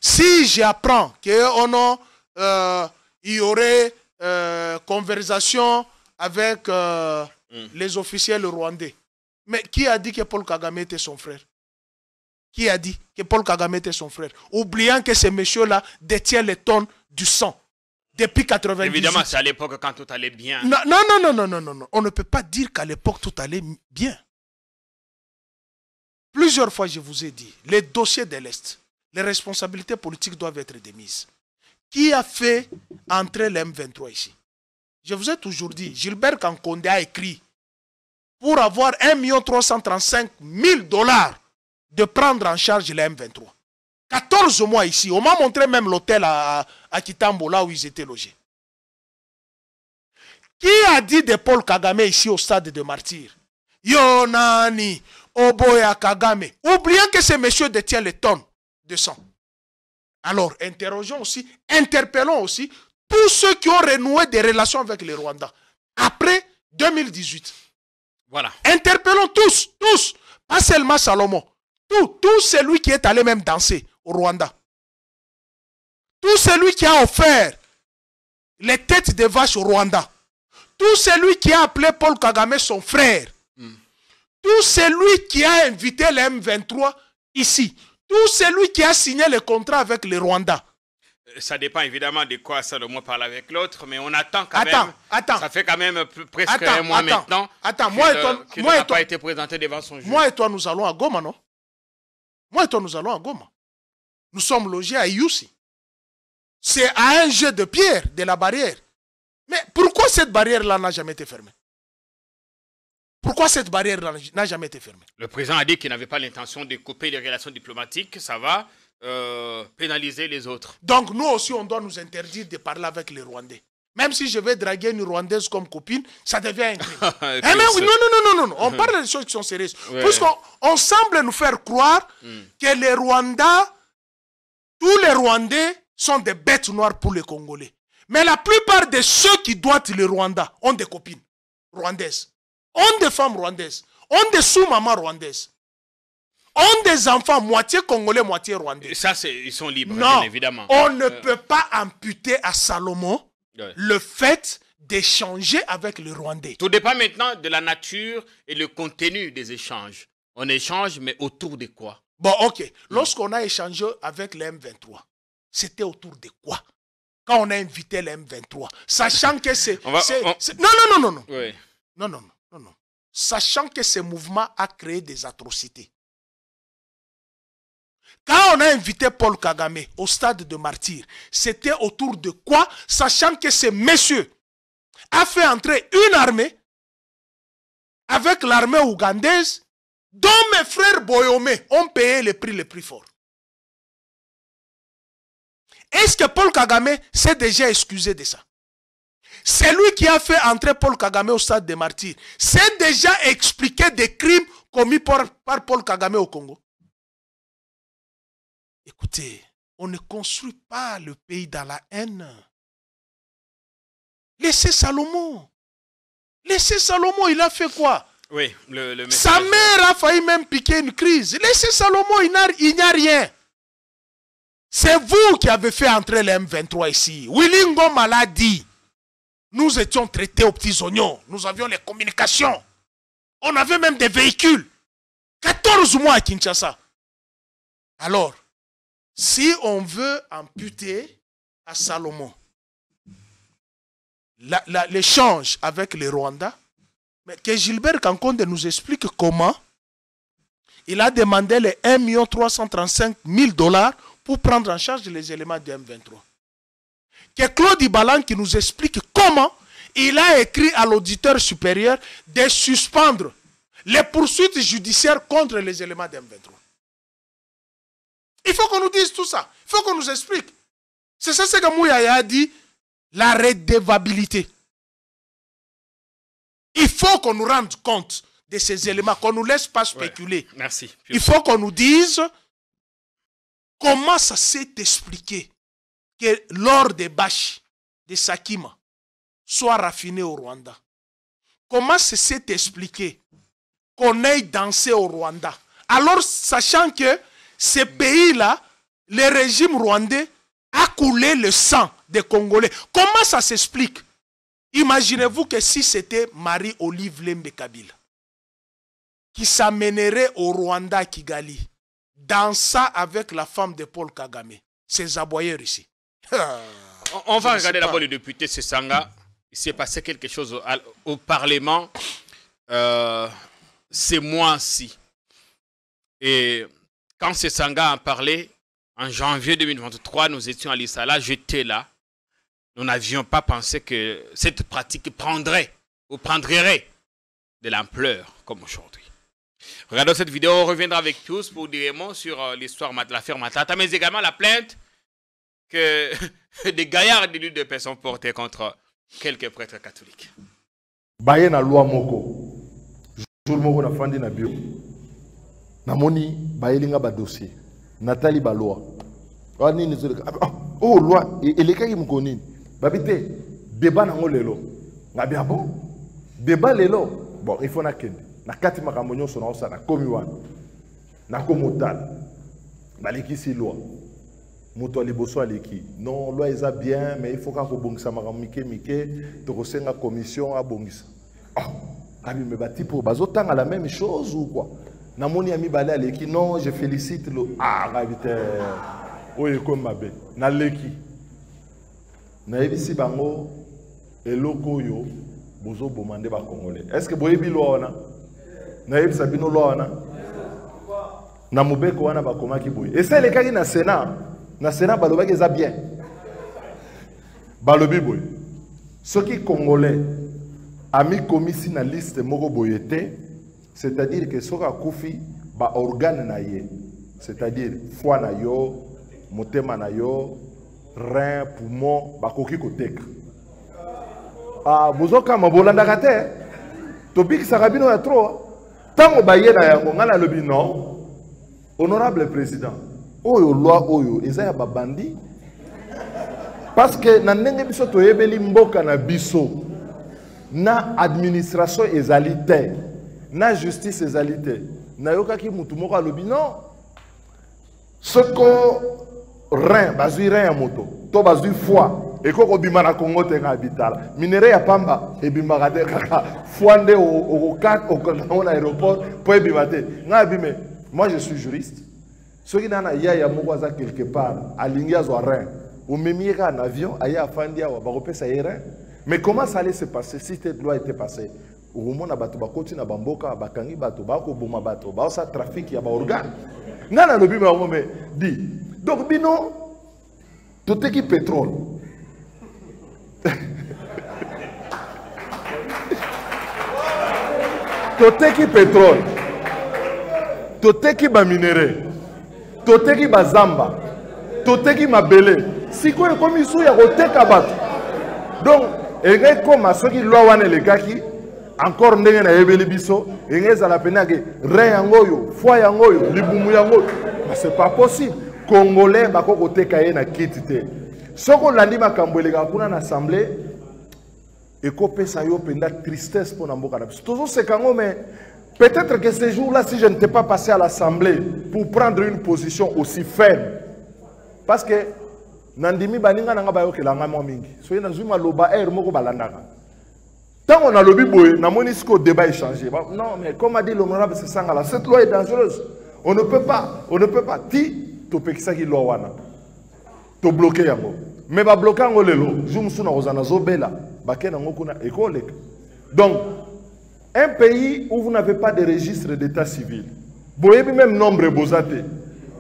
Si j'apprends qu'il y aurait conversation avec les officiels rwandais, mais qui a dit que Paul Kagame était son frère? Qui a dit que Paul Kagame était son frère? Oubliant que ces messieurs-là détiennent les tonnes du sang depuis 98. Évidemment, c'est à l'époque quand tout allait bien. Non. On ne peut pas dire qu'à l'époque tout allait bien. Plusieurs fois, je vous ai dit, les dossiers de l'Est, les responsabilités politiques doivent être démises. Qui a fait entrer le M23 ici? Je vous ai toujours dit, Gilbert Kankonde a écrit pour avoir 1 335 000 $ de prendre en charge les M23. 14 mois ici. On m'a montré même l'hôtel à Kitambo, là où ils étaient logés. Qui a dit de Paul Kagame ici au stade de martyrs? Yonani, Oboya Kagame. Oubliant que ces messieurs détiennent les tonnes de sang. Alors, interrogeons aussi, interpellons aussi tous ceux qui ont renoué des relations avec les Rwandais après 2018. Voilà. Interpellons tous, pas seulement Salomon. Tout celui qui est allé même danser au Rwanda. Tout celui qui a offert les têtes de vache au Rwanda, tout celui qui a appelé Paul Kagame son frère, tout celui qui a invité les M23 ici, tout celui qui a signé le contrat avec le Rwanda. Ça dépend évidemment de quoi Salomon parle avec l'autre, mais on attend quand même. Ça fait quand même presque un mois maintenant. Qu'il n'a pas été présenté devant son juge. Moi et toi, nous allons à Goma, non? Moi et toi, nous allons à Goma. Nous sommes logés à Iusi. C'est à un jet de pierre de la barrière. Mais pourquoi cette barrière-là n'a jamais été fermée? Pourquoi cette barrière-là n'a jamais été fermée? Le président a dit qu'il n'avait pas l'intention de couper les relations diplomatiques. Ça va pénaliser les autres. Donc nous aussi, on doit nous interdire de parler avec les Rwandais. Même si je vais draguer une Rwandaise comme copine, ça devient un crime. Non. On parle des choses qui sont sérieuses. Ouais. Puisqu'on semble nous faire croire que les Rwandais, tous les Rwandais sont des bêtes noires pour les Congolais. Mais la plupart de ceux qui doivent le Rwanda ont des copines rwandaises, ont des femmes rwandaises, ont des sous-mamans rwandaises, ont des enfants moitié congolais, moitié rwandais. Ça, ils sont libres, non, bien évidemment. On ne peut pas amputer à Salomon le fait d'échanger avec le Rwandais. Tout dépend maintenant de la nature et le contenu des échanges. On échange, mais autour de quoi? Bon, ok. Lorsqu'on a échangé avec les M23, c'était autour de quoi? Quand on a invité les M23, sachant que c'est... Non. Oui. Non. Sachant que ce mouvement a créé des atrocités. Quand on a invité Paul Kagame au stade de martyr, c'était autour de quoi? Sachant que ce monsieur a fait entrer une armée avec l'armée ougandaise dont mes frères Boyome ont payé le prix le plus fort. Est-ce que Paul Kagame s'est déjà excusé de ça? C'est lui qui a fait entrer Paul Kagame au stade de martyr. C'est déjà expliqué des crimes commis par Paul Kagame au Congo. Écoutez, on ne construit pas le pays dans la haine. Laissez Salomon. Laissez Salomon, il a fait quoi? Oui, sa mère a failli même piquer une crise. Laissez Salomon, il n'y a rien. C'est vous qui avez fait entrer les M23 ici. Willy Ngoma l'a dit. Nous étions traités aux petits oignons. Nous avions les communications. On avait même des véhicules. 14 mois à Kinshasa. Alors, si on veut amputer à Salomon l'échange avec les Rwandais, mais que Gilbert Kankonde nous explique comment il a demandé les 1 335 000 $ pour prendre en charge les éléments du M23. Que Claude Ibalan qui nous explique comment il a écrit à l'auditeur supérieur de suspendre les poursuites judiciaires contre les éléments du M23. Il faut qu'on nous dise tout ça. Il faut qu'on nous explique. C'est ça ce que Mouyaya a dit, la redevabilité. Il faut qu'on nous rende compte de ces éléments, qu'on ne nous laisse pas spéculer. Ouais, merci. Il faut qu'on nous dise comment ça s'est expliqué que l'or des bâches de Sakima soit raffiné au Rwanda. Comment ça s'est expliqué qu'on ait dansé au Rwanda. Alors, sachant que ces pays-là, le régime rwandais a coulé le sang des Congolais. Comment ça s'explique? Imaginez-vous que si c'était Marie-Olive Lembe Kabila qui s'amènerait au Rwanda à Kigali, dansa avec la femme de Paul Kagame, ces aboyeurs ici. On va regarder d'abord le député Sesanga. Il s'est passé quelque chose au Parlement ces mois-ci. Et quand Sesanga en parlait, en janvier 2023, nous étions à l'Issala, j'étais là. Nous n'avions pas pensé que cette pratique prendrait ou prendrait de l'ampleur comme aujourd'hui. Regardons cette vidéo, on reviendra avec tous pour dire un mot sur l'histoire de l'affaire Matata, mais également la plainte que des gaillards de l'UDP sont portés contre quelques prêtres catholiques. Baye na loi moko. Jour moko na fandi na bio. Namoni bayelinga ba dossier. Nathalie ba loi. Wani ni zole. Oh loi eleka ki mkonini. Babité débat nango lelo. Ngabi abo. Débat lelo. Bon, il faut na kende. Na kati makambo nyonso na osa na komi wana. Na komotal. Baleki si loi. moto liboso aleki non loi eza bien mais il faut ka ko bongisa makambo mike to kosenga commission a bongisa abi me bati pour bazotanga la même chose ou quoi namoni ami balé aleki non je félicite le ravite oye comme mabe na leki na ebisi bango eloko yo bozo bomande ba congolais est-ce que boyebi loi wana na ebisa bino loi wana na mobeko wana ba komaki boye et c'est le cas na Sénat balobaki eza bien balobi boye soki congolais ami komisi na liste moko boyete c'est-à-dire que soka kufi ba organe na ye c'est-à-dire foie na yo motema na yo rein poumon bakoki koteka bozoka mabolandaka te tobikisaka bino ya trop ntango baye na yango ngai nalobi non honorable président oyo loi oyo eza ya babandi parce que na ndenge biso toyebeli mboka na biso na administration ezali te na justice ezali te nayokaki mutu moko alobi non soko rein bazwi rein ya moto to bazwi foie ekoko bima na Congo te ka bitala minere ya pamba ebimaka te kaka foie nde okokanga na aéroport po ebima te ngai bime moi je suis juriste soki nana yaya moko aza quelque part alingi azwa rein omemi ye en avion aye afandi awa bakopesa ye rein mais comment ça allait se passer si cette loi était passée okomona bato bakoti na bamboka bakangi bato bakoboma bato baosa trafic ya baorgane ngai nalobi bango me di donc bino toteki pétrole toteki pétrole toteki baminere toteki bazamba toteki mabele sikoyo ekomi su ya koteka bato donc enge koma soki loi wana elekaki encore ndenge na yebeli biso enge ezala pena ke rein yango oyo foie yango oyo libumu yango oyo c'est pas possible congolais bako koteka ye na kiti te soko landi makambo eleka kuna na assemblée ekopesa yo penda tristesse pour na mboka na biso tozoseka ngo mais peut-être que ce jour-là, si je n'étais pas passé à l'Assemblée pour prendre une position aussi ferme, parce que Nandimi Baninga n'a pas eu que la maman mingi. Soyez dans une maloba air moko balandaka. Tant on a le biboé, n'a monisco débat échangé. Non, mais comme a dit l'honorable Sangala, cette loi est dangereuse. On ne peut pas. Ti to pekisa ki loi wana. To bloquer yango. Mais ba bloquer yango lelo, jumsuna ozana zobela, bakena ngokuna ekoleka. Donc un pays où vous n'avez pas de registre d'état civil, vous avez même nombre bozate.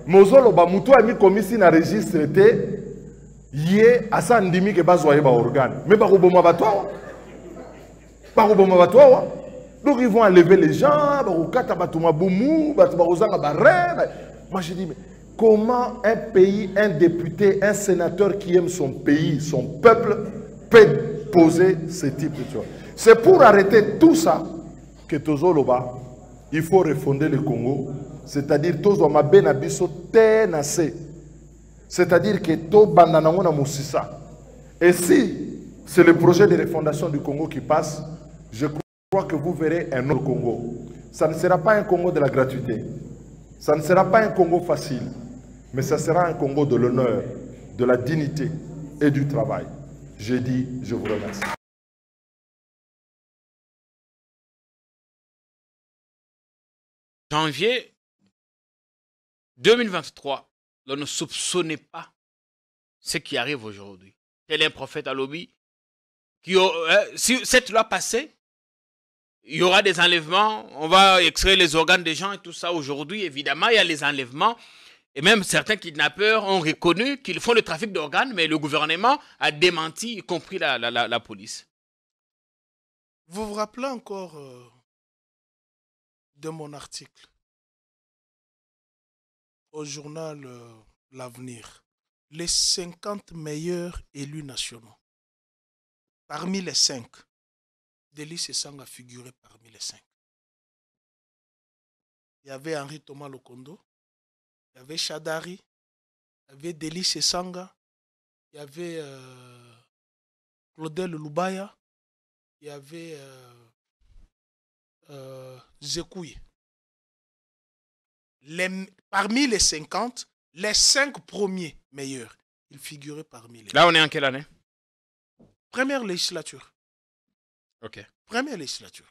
Mozolo ba mutu ami komisi na registre te yé asa ndimi ke bazwa ba organe. Mais ba koboma batwa. Ba koboma batwa. Donc ils vont enlever les gens, ba kokata batuma bumu, batuma kozanga ba rêve. Moi je dis mais comment un pays, un député, un sénateur qui aime son pays, son peuple peut poser ce type de choses? C'est pour arrêter tout ça que Tozoloba, il faut refonder le Congo, c'est-à-dire Tozoma Benabiso Tenase, c'est-à-dire que To Bandanangona Moussissa. Et si c'est le projet de refondation du Congo qui passe, je crois que vous verrez un autre Congo. Ça ne sera pas un Congo de la gratuité, ça ne sera pas un Congo facile, mais ça sera un Congo de l'honneur, de la dignité et du travail. Je dis, je vous remercie. Janvier 2023, on ne soupçonnait pas ce qui arrive aujourd'hui. Tel un prophète à lobby, si cette loi passait, il y aura des enlèvements, on va extraire les organes des gens et tout ça. Aujourd'hui, évidemment, il y a les enlèvements. Et même certains kidnappeurs ont reconnu qu'ils font le trafic d'organes, mais le gouvernement a démenti, y compris la police. Vous vous rappelez encore de mon article au journal L'Avenir, les 50 meilleurs élus nationaux. Parmi les 5, Delis Sesanga a figuré parmi les 5. Il y avait Henri Thomas Lokondo, il y avait Chadari, il y avait Delis Sesanga, il y avait Claudel Lubaya, il y avait Zekouye. Parmi les 50, les 5 premiers meilleurs, ils figuraient parmi les... Là, on est en quelle année? Première législature. Ok. Première législature.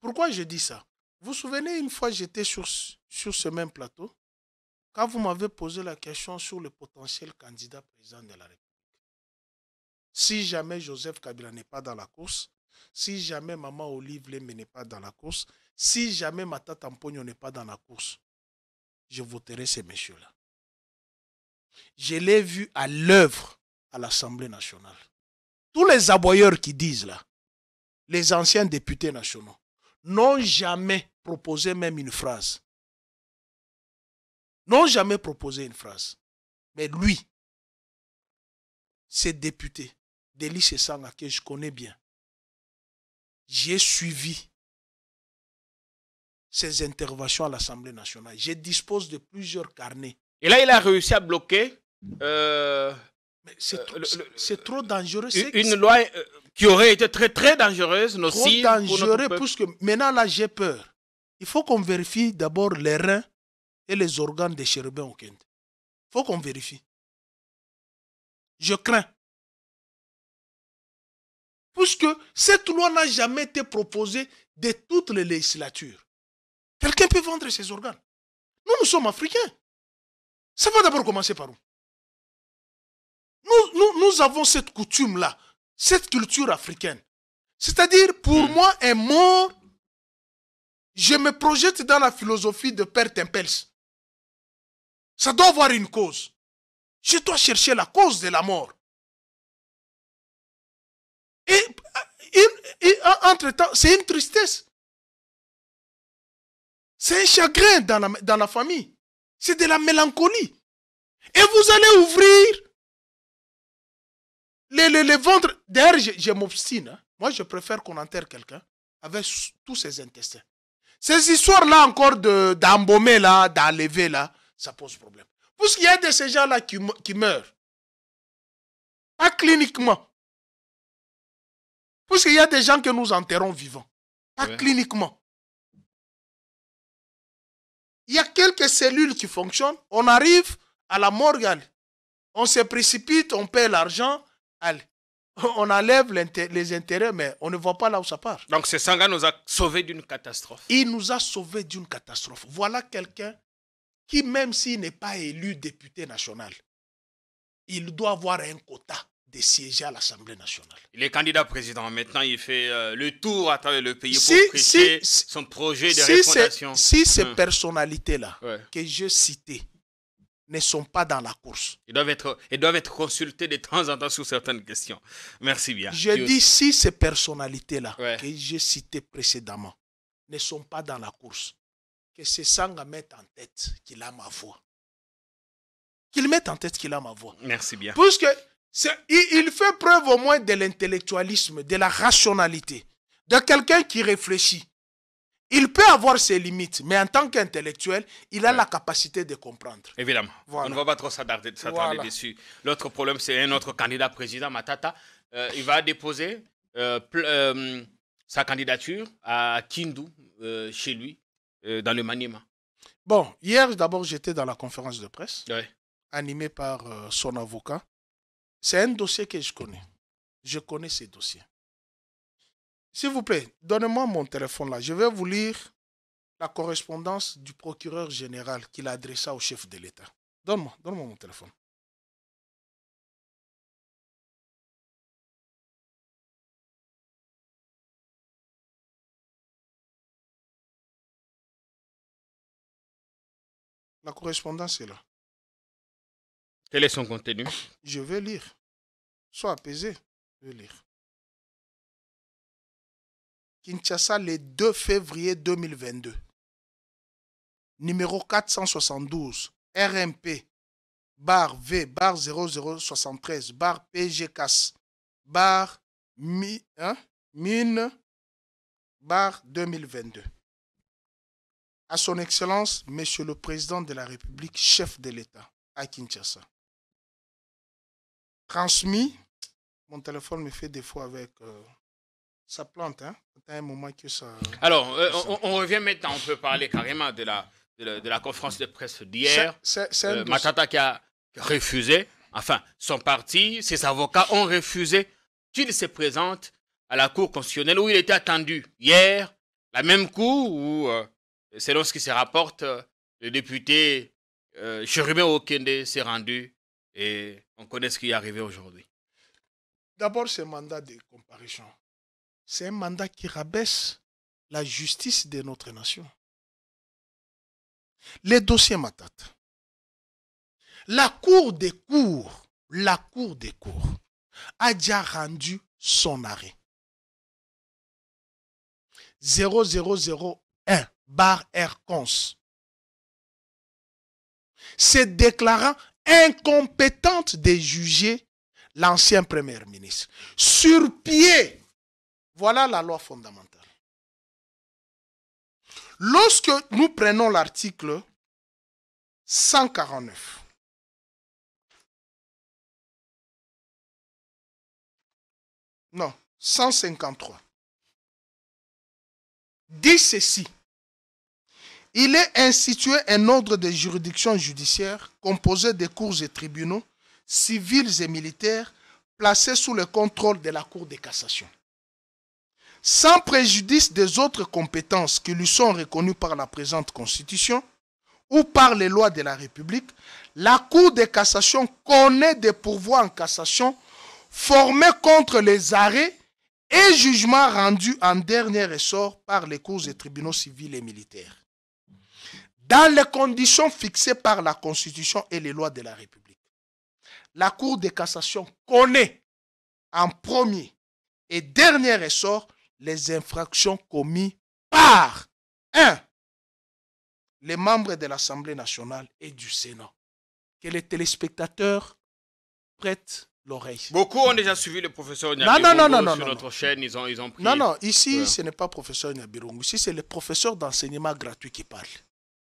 Pourquoi je dis ça? Vous vous souvenez, une fois, j'étais sur ce même plateau, quand vous m'avez posé la question sur le potentiel candidat président de la République. Si jamais Joseph Kabila n'est pas dans la course, si jamais Maman Olive Lembe n'est pas dans la course, si jamais Matata Mpogno n'est pas dans la course, je voterai ces messieurs-là. Je l'ai vu à l'œuvre à l'Assemblée nationale. Tous les aboyeurs qui disent là, les anciens députés nationaux, n'ont jamais proposé même une phrase. N'ont jamais proposé une phrase. Mais lui, ces députés, Délice Sanga, que je connais bien, j'ai suivi ses interventions à l'Assemblée nationale. Je dispose de plusieurs carnets. Et là, il a réussi à bloquer c'est trop dangereux. Une loi qui aurait été très très dangereuse, nocive. Trop dangereux, puisque maintenant là j'ai peur. Il faut qu'on vérifie d'abord les reins et les organes des chérubins au Kent. Il faut qu'on vérifie. Je crains. Puisque cette loi n'a jamais été proposée de toutes les législatures. Quelqu'un peut vendre ses organes. Nous sommes africains. Ça va d'abord commencer par où? Nous avons cette coutume-là, cette culture africaine. C'est-à-dire, pour moi, un mort, je me projette dans la philosophie de Père Tempels. Ça doit avoir une cause. Je dois chercher la cause de la mort. Et entre-temps, c'est une tristesse. C'est un chagrin dans la famille. C'est de la mélancolie. Et vous allez ouvrir les ventres. D'ailleurs, je m'obstine. Hein. Moi, je préfère qu'on enterre quelqu'un avec tous ses intestins. Ces histoires-là encore d'embaumer, là, d'enlever, là, ça pose problème. Parce qu'il y a de ces gens-là qui meurent. Pas cliniquement. Parce qu'il y a des gens que nous enterrons vivants. Pas cliniquement. Il y a quelques cellules qui fonctionnent. On arrive à la morgue. On se précipite, on paie l'argent. On enlève les intérêts, mais on ne voit pas là où ça part. Donc ce Sanga nous a sauvés d'une catastrophe. Il nous a sauvés d'une catastrophe. Voilà quelqu'un qui, même s'il n'est pas élu député national, il doit avoir un quota de siéger à l'Assemblée nationale. Il est candidat président. Maintenant, il fait le tour à travers le pays pour prêcher son projet de refondation. Si ces personnalités-là que je citais ne sont pas dans la course. Ils doivent être consultés de temps en temps sur certaines questions. Merci bien. Je dis si ces personnalités-là que j'ai citées précédemment ne sont pas dans la course, que ce Sanga mette en tête qu'il a ma voix. Qu'il mette en tête qu'il a ma voix. Merci bien. Puisque il fait preuve au moins de l'intellectualisme, de la rationalité, de quelqu'un qui réfléchit. Il peut avoir ses limites, mais en tant qu'intellectuel, il a la capacité de comprendre. Évidemment. Voilà. On ne va pas trop s'attarder dessus. L'autre problème, c'est un autre candidat président, Matata. Il va déposer sa candidature à Kindu, chez lui, dans le Maniema. Bon, hier, d'abord, j'étais dans la conférence de presse, animée par son avocat. C'est un dossier que je connais. Je connais ces dossiers. S'il vous plaît, donnez-moi mon téléphone là. Je vais vous lire la correspondance du procureur général qu'il a adressée au chef de l'État. Donne-moi mon téléphone. La correspondance est là. Quel est son contenu? Je vais lire. Sois apaisé. Je vais lire. Kinshasa, le 2 février 2022. Numéro 472. RMP. Bar V. Bar 0073. Bar PGCAS. Bar Mine. Bar 2022. À son Excellence, Monsieur le Président de la République, chef de l'État, à Kinshasa. Transmis. Mon téléphone me fait défaut avec... ça plante, hein? À un moment que ça... Alors, on revient maintenant, on peut parler carrément de la de la conférence de presse d'hier. C'est Matata qui a refusé, enfin, son parti, ses avocats ont refusé qu'il se présente à la Cour constitutionnelle où il était attendu hier, la même cour où, selon ce qui se rapporte, le député Chérubin Okende s'est rendu et on connaît ce qui est arrivé aujourd'hui. D'abord, ce mandat de comparution, c'est un mandat qui rabaisse la justice de notre nation. Les dossiers Matata. La Cour des cours a déjà rendu son arrêt. 0001/R-Cons. Se déclarant incompétente de juger l'ancien Premier ministre. Sur pied. Voilà la loi fondamentale. Lorsque nous prenons l'article 149, non, 153, dit ceci. Il est institué un ordre de juridiction judiciaire composé de cours et tribunaux civils et militaires placés sous le contrôle de la Cour de cassation. Sans préjudice des autres compétences qui lui sont reconnues par la présente Constitution ou par les lois de la République, la Cour de cassation connaît des pourvois en cassation formés contre les arrêts et jugements rendus en dernier ressort par les cours et tribunaux civils et militaires, dans les conditions fixées par la Constitution et les lois de la République. La Cour de cassation connaît en premier et dernier ressort les infractions commises par 1. les membres de l'Assemblée nationale et du Sénat. Que les téléspectateurs prêtent l'oreille. Beaucoup ont déjà suivi le professeur Non, Nyabirungu sur notre chaîne. Ils ont pris... Non, ici, ce n'est pas professeur Nyabirungu. Ici, c'est le professeur d'enseignement gratuit qui parle.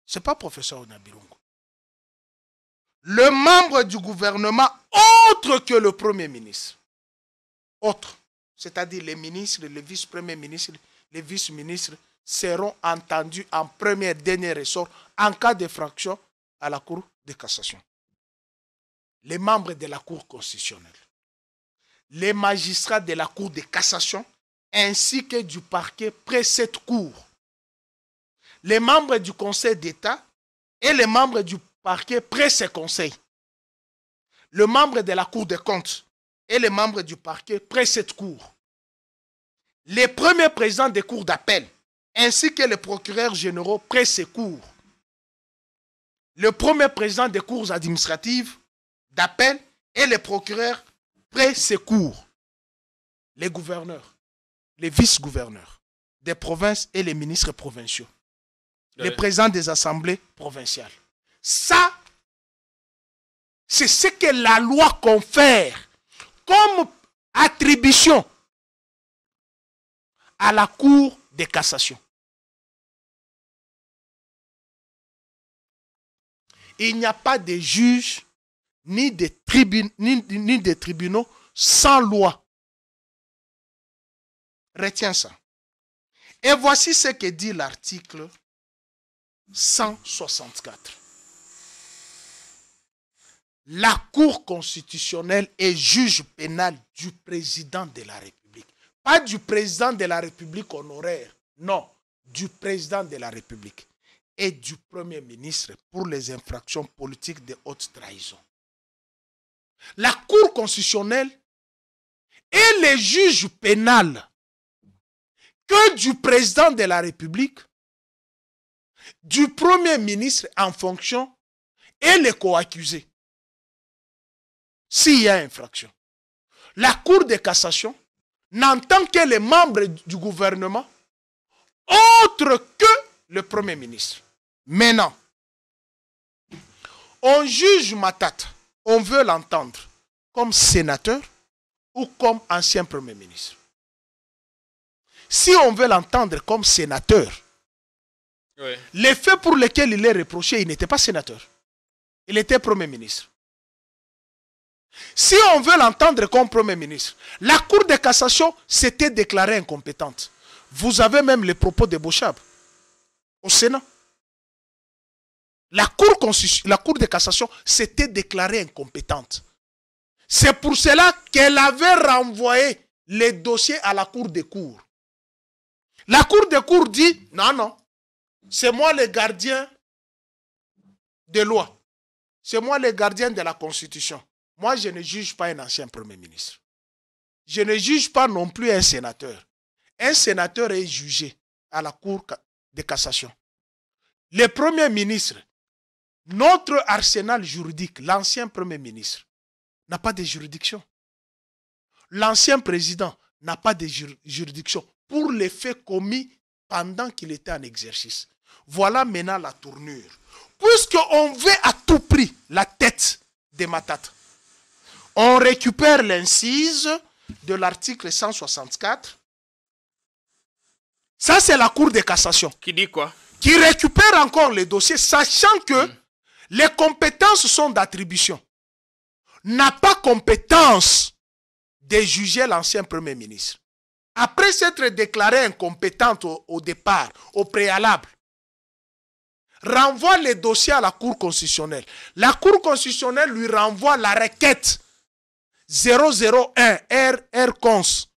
Ce n'est pas professeur Nyabirungu. Le membre du gouvernement autre que le Premier ministre, autre, c'est-à-dire les ministres, les vice-premiers ministres, les vice-ministres, seront entendus en premier et dernier ressort en cas d'infraction à la Cour de cassation. Les membres de la Cour constitutionnelle, les magistrats de la Cour de cassation, ainsi que du parquet près cette Cour, les membres du Conseil d'État et les membres du parquet près ce Conseil, le membre de la Cour des comptes et les membres du parquet près cette Cour, les premiers présidents des cours d'appel, ainsi que les procureurs généraux près ces cours, le premier président des cours administratives d'appel et les procureurs près ces cours, les gouverneurs, les vice-gouverneurs des provinces et les ministres provinciaux, les présidents des assemblées provinciales. Ça, c'est ce que la loi confère comme attribution à la Cour de cassation. Il n'y a pas de juges ni de tribunaux sans loi. Retiens ça. Et voici ce que dit l'article 164. La Cour constitutionnelle est juge pénal du président de la République. Pas du président de la République honoraire, non, du président de la République et du Premier ministre pour les infractions politiques de haute trahison. La Cour constitutionnelle est le juge pénal que du président de la République, du Premier ministre en fonction et les co-accusés. S'il y a infraction. La Cour de cassation n'entend que les membres du gouvernement autres que le Premier ministre. Maintenant, on juge Matata, on veut l'entendre comme sénateur ou comme ancien Premier ministre. Si on veut l'entendre comme sénateur, oui, les faits pour lesquels il est reproché, il n'était pas sénateur. Il était Premier ministre. Si on veut l'entendre comme Premier ministre, la Cour de cassation s'était déclarée incompétente. Vous avez même les propos de Bochab au Sénat. La Cour de cassation s'était déclarée incompétente. C'est pour cela qu'elle avait renvoyé les dossiers à la Cour des cours. La Cour des cours dit, non, non, c'est moi le gardien des lois. C'est moi le gardien de la Constitution. Moi, je ne juge pas un ancien Premier ministre. Je ne juge pas non plus un sénateur. Un sénateur est jugé à la Cour de cassation. Le Premier ministre, notre arsenal juridique, l'ancien Premier ministre, n'a pas de juridiction. L'ancien président n'a pas de juridiction pour les faits commis pendant qu'il était en exercice. Voilà maintenant la tournure. Puisqu'on veut à tout prix la tête de Matata, on récupère l'incise de l'article 164. Ça, c'est la Cour de cassation. Qui dit quoi? Qui récupère encore les dossiers, sachant que les compétences sont d'attribution. N'a pas compétence de juger l'ancien Premier ministre. Après s'être déclaré incompétente au départ, au préalable, renvoie les dossiers à la Cour constitutionnelle. La Cour constitutionnelle lui renvoie la requête 001 RR Cons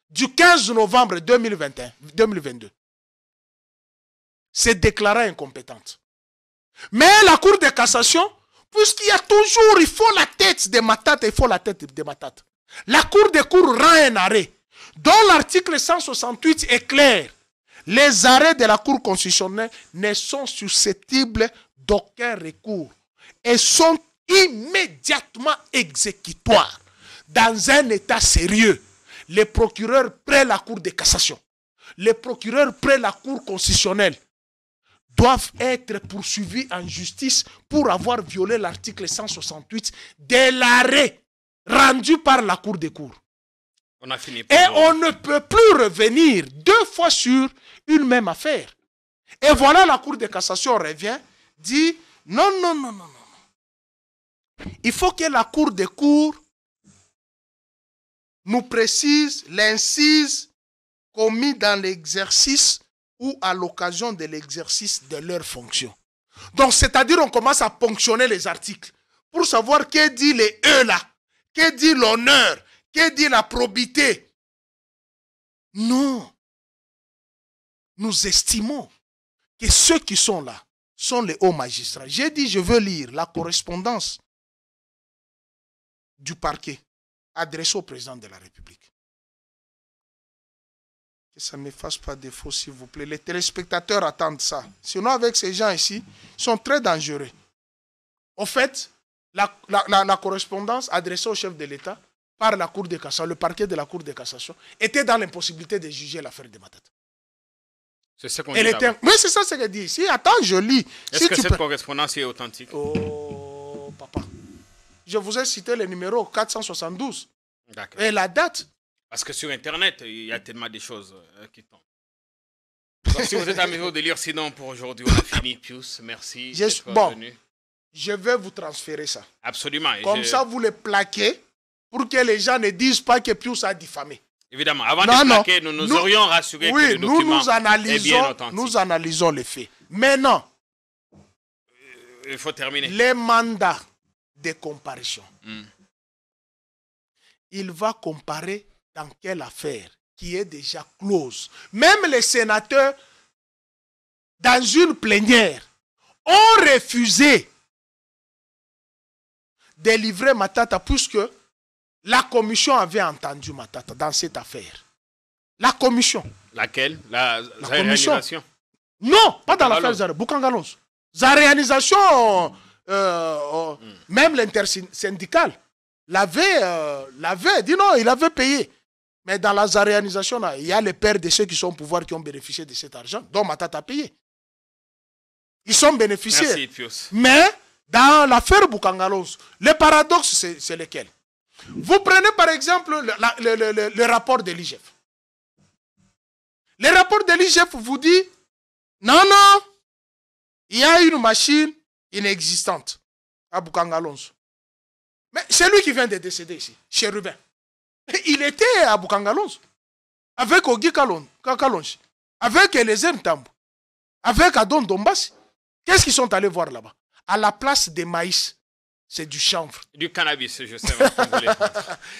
du 15 novembre 2022. C'est déclaré incompétente. Mais la Cour de cassation, puisqu'il y a toujours, il faut la tête de Matata, il faut la tête de Matata. La Cour des cours rend un arrêt dont l'article 168 est clair. Les arrêts de la Cour constitutionnelle ne sont susceptibles d'aucun recours et sont immédiatement exécutoires. Dans un état sérieux, les procureurs près la Cour de cassation, les procureurs près la Cour constitutionnelle doivent être poursuivis en justice pour avoir violé l'article 168 de l'arrêt rendu par la Cour des cours. On a fini. Et on ne peut plus revenir deux fois sur une même affaire. Et voilà, la Cour de cassation revient, dit non, non, non, non, non. Il faut que la Cour des cours nous précise l'incise commis dans l'exercice ou à l'occasion de l'exercice de leurs fonctions. Donc, c'est-à-dire, on commence à ponctionner les articles pour savoir que dit les E là, que dit l'honneur, que dit la probité. Non. Nous estimons que ceux qui sont là sont les hauts magistrats. J'ai dit, je veux lire la correspondance du parquet adressée au président de la République. Que ça ne me fasse pas défaut, s'il vous plaît. Les téléspectateurs attendent ça. Sinon, avec ces gens ici, ils sont très dangereux. Au fait, la correspondance adressée au chef de l'État par la Cour de cassation, le parquet de la Cour de cassation, était dans l'impossibilité de juger l'affaire de Matata. C'est ce qu'on dit là-bas. Mais c'est ça ce qu'elle dit ici. Attends, je lis. Est-ce que cette correspondance est authentique? Oh, papa. Je vous ai cité le numéro 472. D'accord. Et la date. Parce que sur Internet, il y a tellement de choses qui tombent. Donc, si vous êtes à mesure de lire, sinon pour aujourd'hui, on a fini. Pius, merci d'être venu. Je vais vous transférer ça. Absolument. Comme ça, vous les plaquez pour que les gens ne disent pas que Pius a diffamé. Évidemment, avant de plaquer, nous aurions rassuré que le document est bien authentique. Nous analysons les faits. Maintenant, il faut terminer. Les mandats de comparution. Il va comparer dans quelle affaire qui est déjà close. Même les sénateurs, dans une plénière, ont refusé de livrer Matata puisque la commission avait entendu Matata dans cette affaire. La commission. Laquelle? La commission. réalisation? Non, pas dans l'affaire Zare. Boukangalons. La réalisation, même l'intersyndicale, l'avait dit non, il avait payé. Mais dans la réalisation, il y a les pères de ceux qui sont au pouvoir qui ont bénéficié de cet argent, dont Matata a payé. Ils sont bénéficiaires. Merci, Pius. Mais dans l'affaire Boukangalons, le paradoxe, c'est lequel? Vous prenez par exemple le rapport de l'IGF. Le rapport de l'IGF vous dit, non, non, il y a une machine inexistante à Boukangalons. Mais c'est lui qui vient de décéder ici, chez Rubin. Il était à Boukangalons, avec Ogi Kalonji, avec Elezer Ntambo, avec Adon Dombassi. Qu'est-ce qu'ils sont allés voir là-bas? À la place des maïs, c'est du chanvre. Du cannabis, je sais.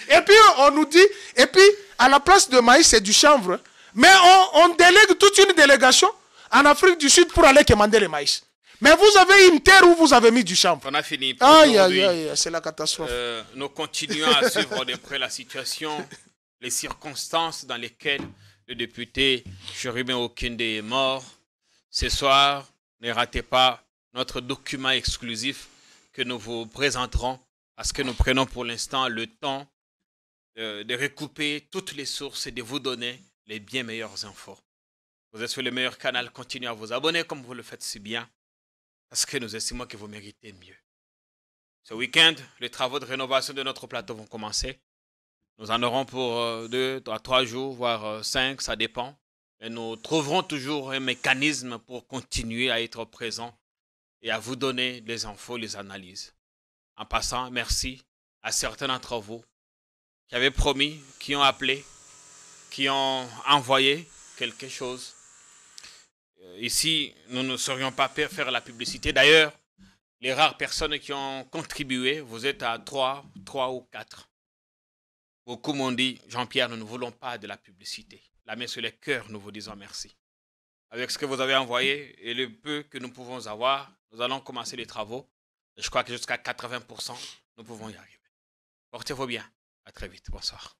Et puis, on nous dit, et puis, à la place de maïs, c'est du chanvre. Mais on délègue toute une délégation en Afrique du Sud pour aller commander le maïs. Mais vous avez une terre où vous avez mis du chanvre. On a fini. Aïe, aïe, aïe, c'est la catastrophe. Nous continuons à suivre de près la situation, les circonstances dans lesquelles le député Chérubin Okinde est mort. Ce soir, ne ratez pas notre document exclusif que nous vous présenterons parce que nous prenons pour l'instant le temps de recouper toutes les sources et de vous donner les bien meilleures infos. Vous êtes sur le meilleur canal, continuez à vous abonner comme vous le faites si bien parce que nous estimons que vous méritez mieux. Ce week-end, les travaux de rénovation de notre plateau vont commencer. Nous en aurons pour 2 à 3 jours, voire 5, ça dépend. Et nous trouverons toujours un mécanisme pour continuer à être présents et à vous donner les infos, les analyses. En passant, merci à certains d'entre vous qui avaient promis, qui ont appelé, qui ont envoyé quelque chose. Ici, nous ne saurions pas faire la publicité. D'ailleurs, les rares personnes qui ont contribué, vous êtes à 3 ou 4. Beaucoup m'ont dit, Jean-Pierre, nous ne voulons pas de la publicité. La main sur les cœurs, nous vous disons merci. Avec ce que vous avez envoyé et le peu que nous pouvons avoir, nous allons commencer les travaux. Je crois que jusqu'à 80%, nous pouvons y arriver. Portez-vous bien. À très vite. Bonsoir.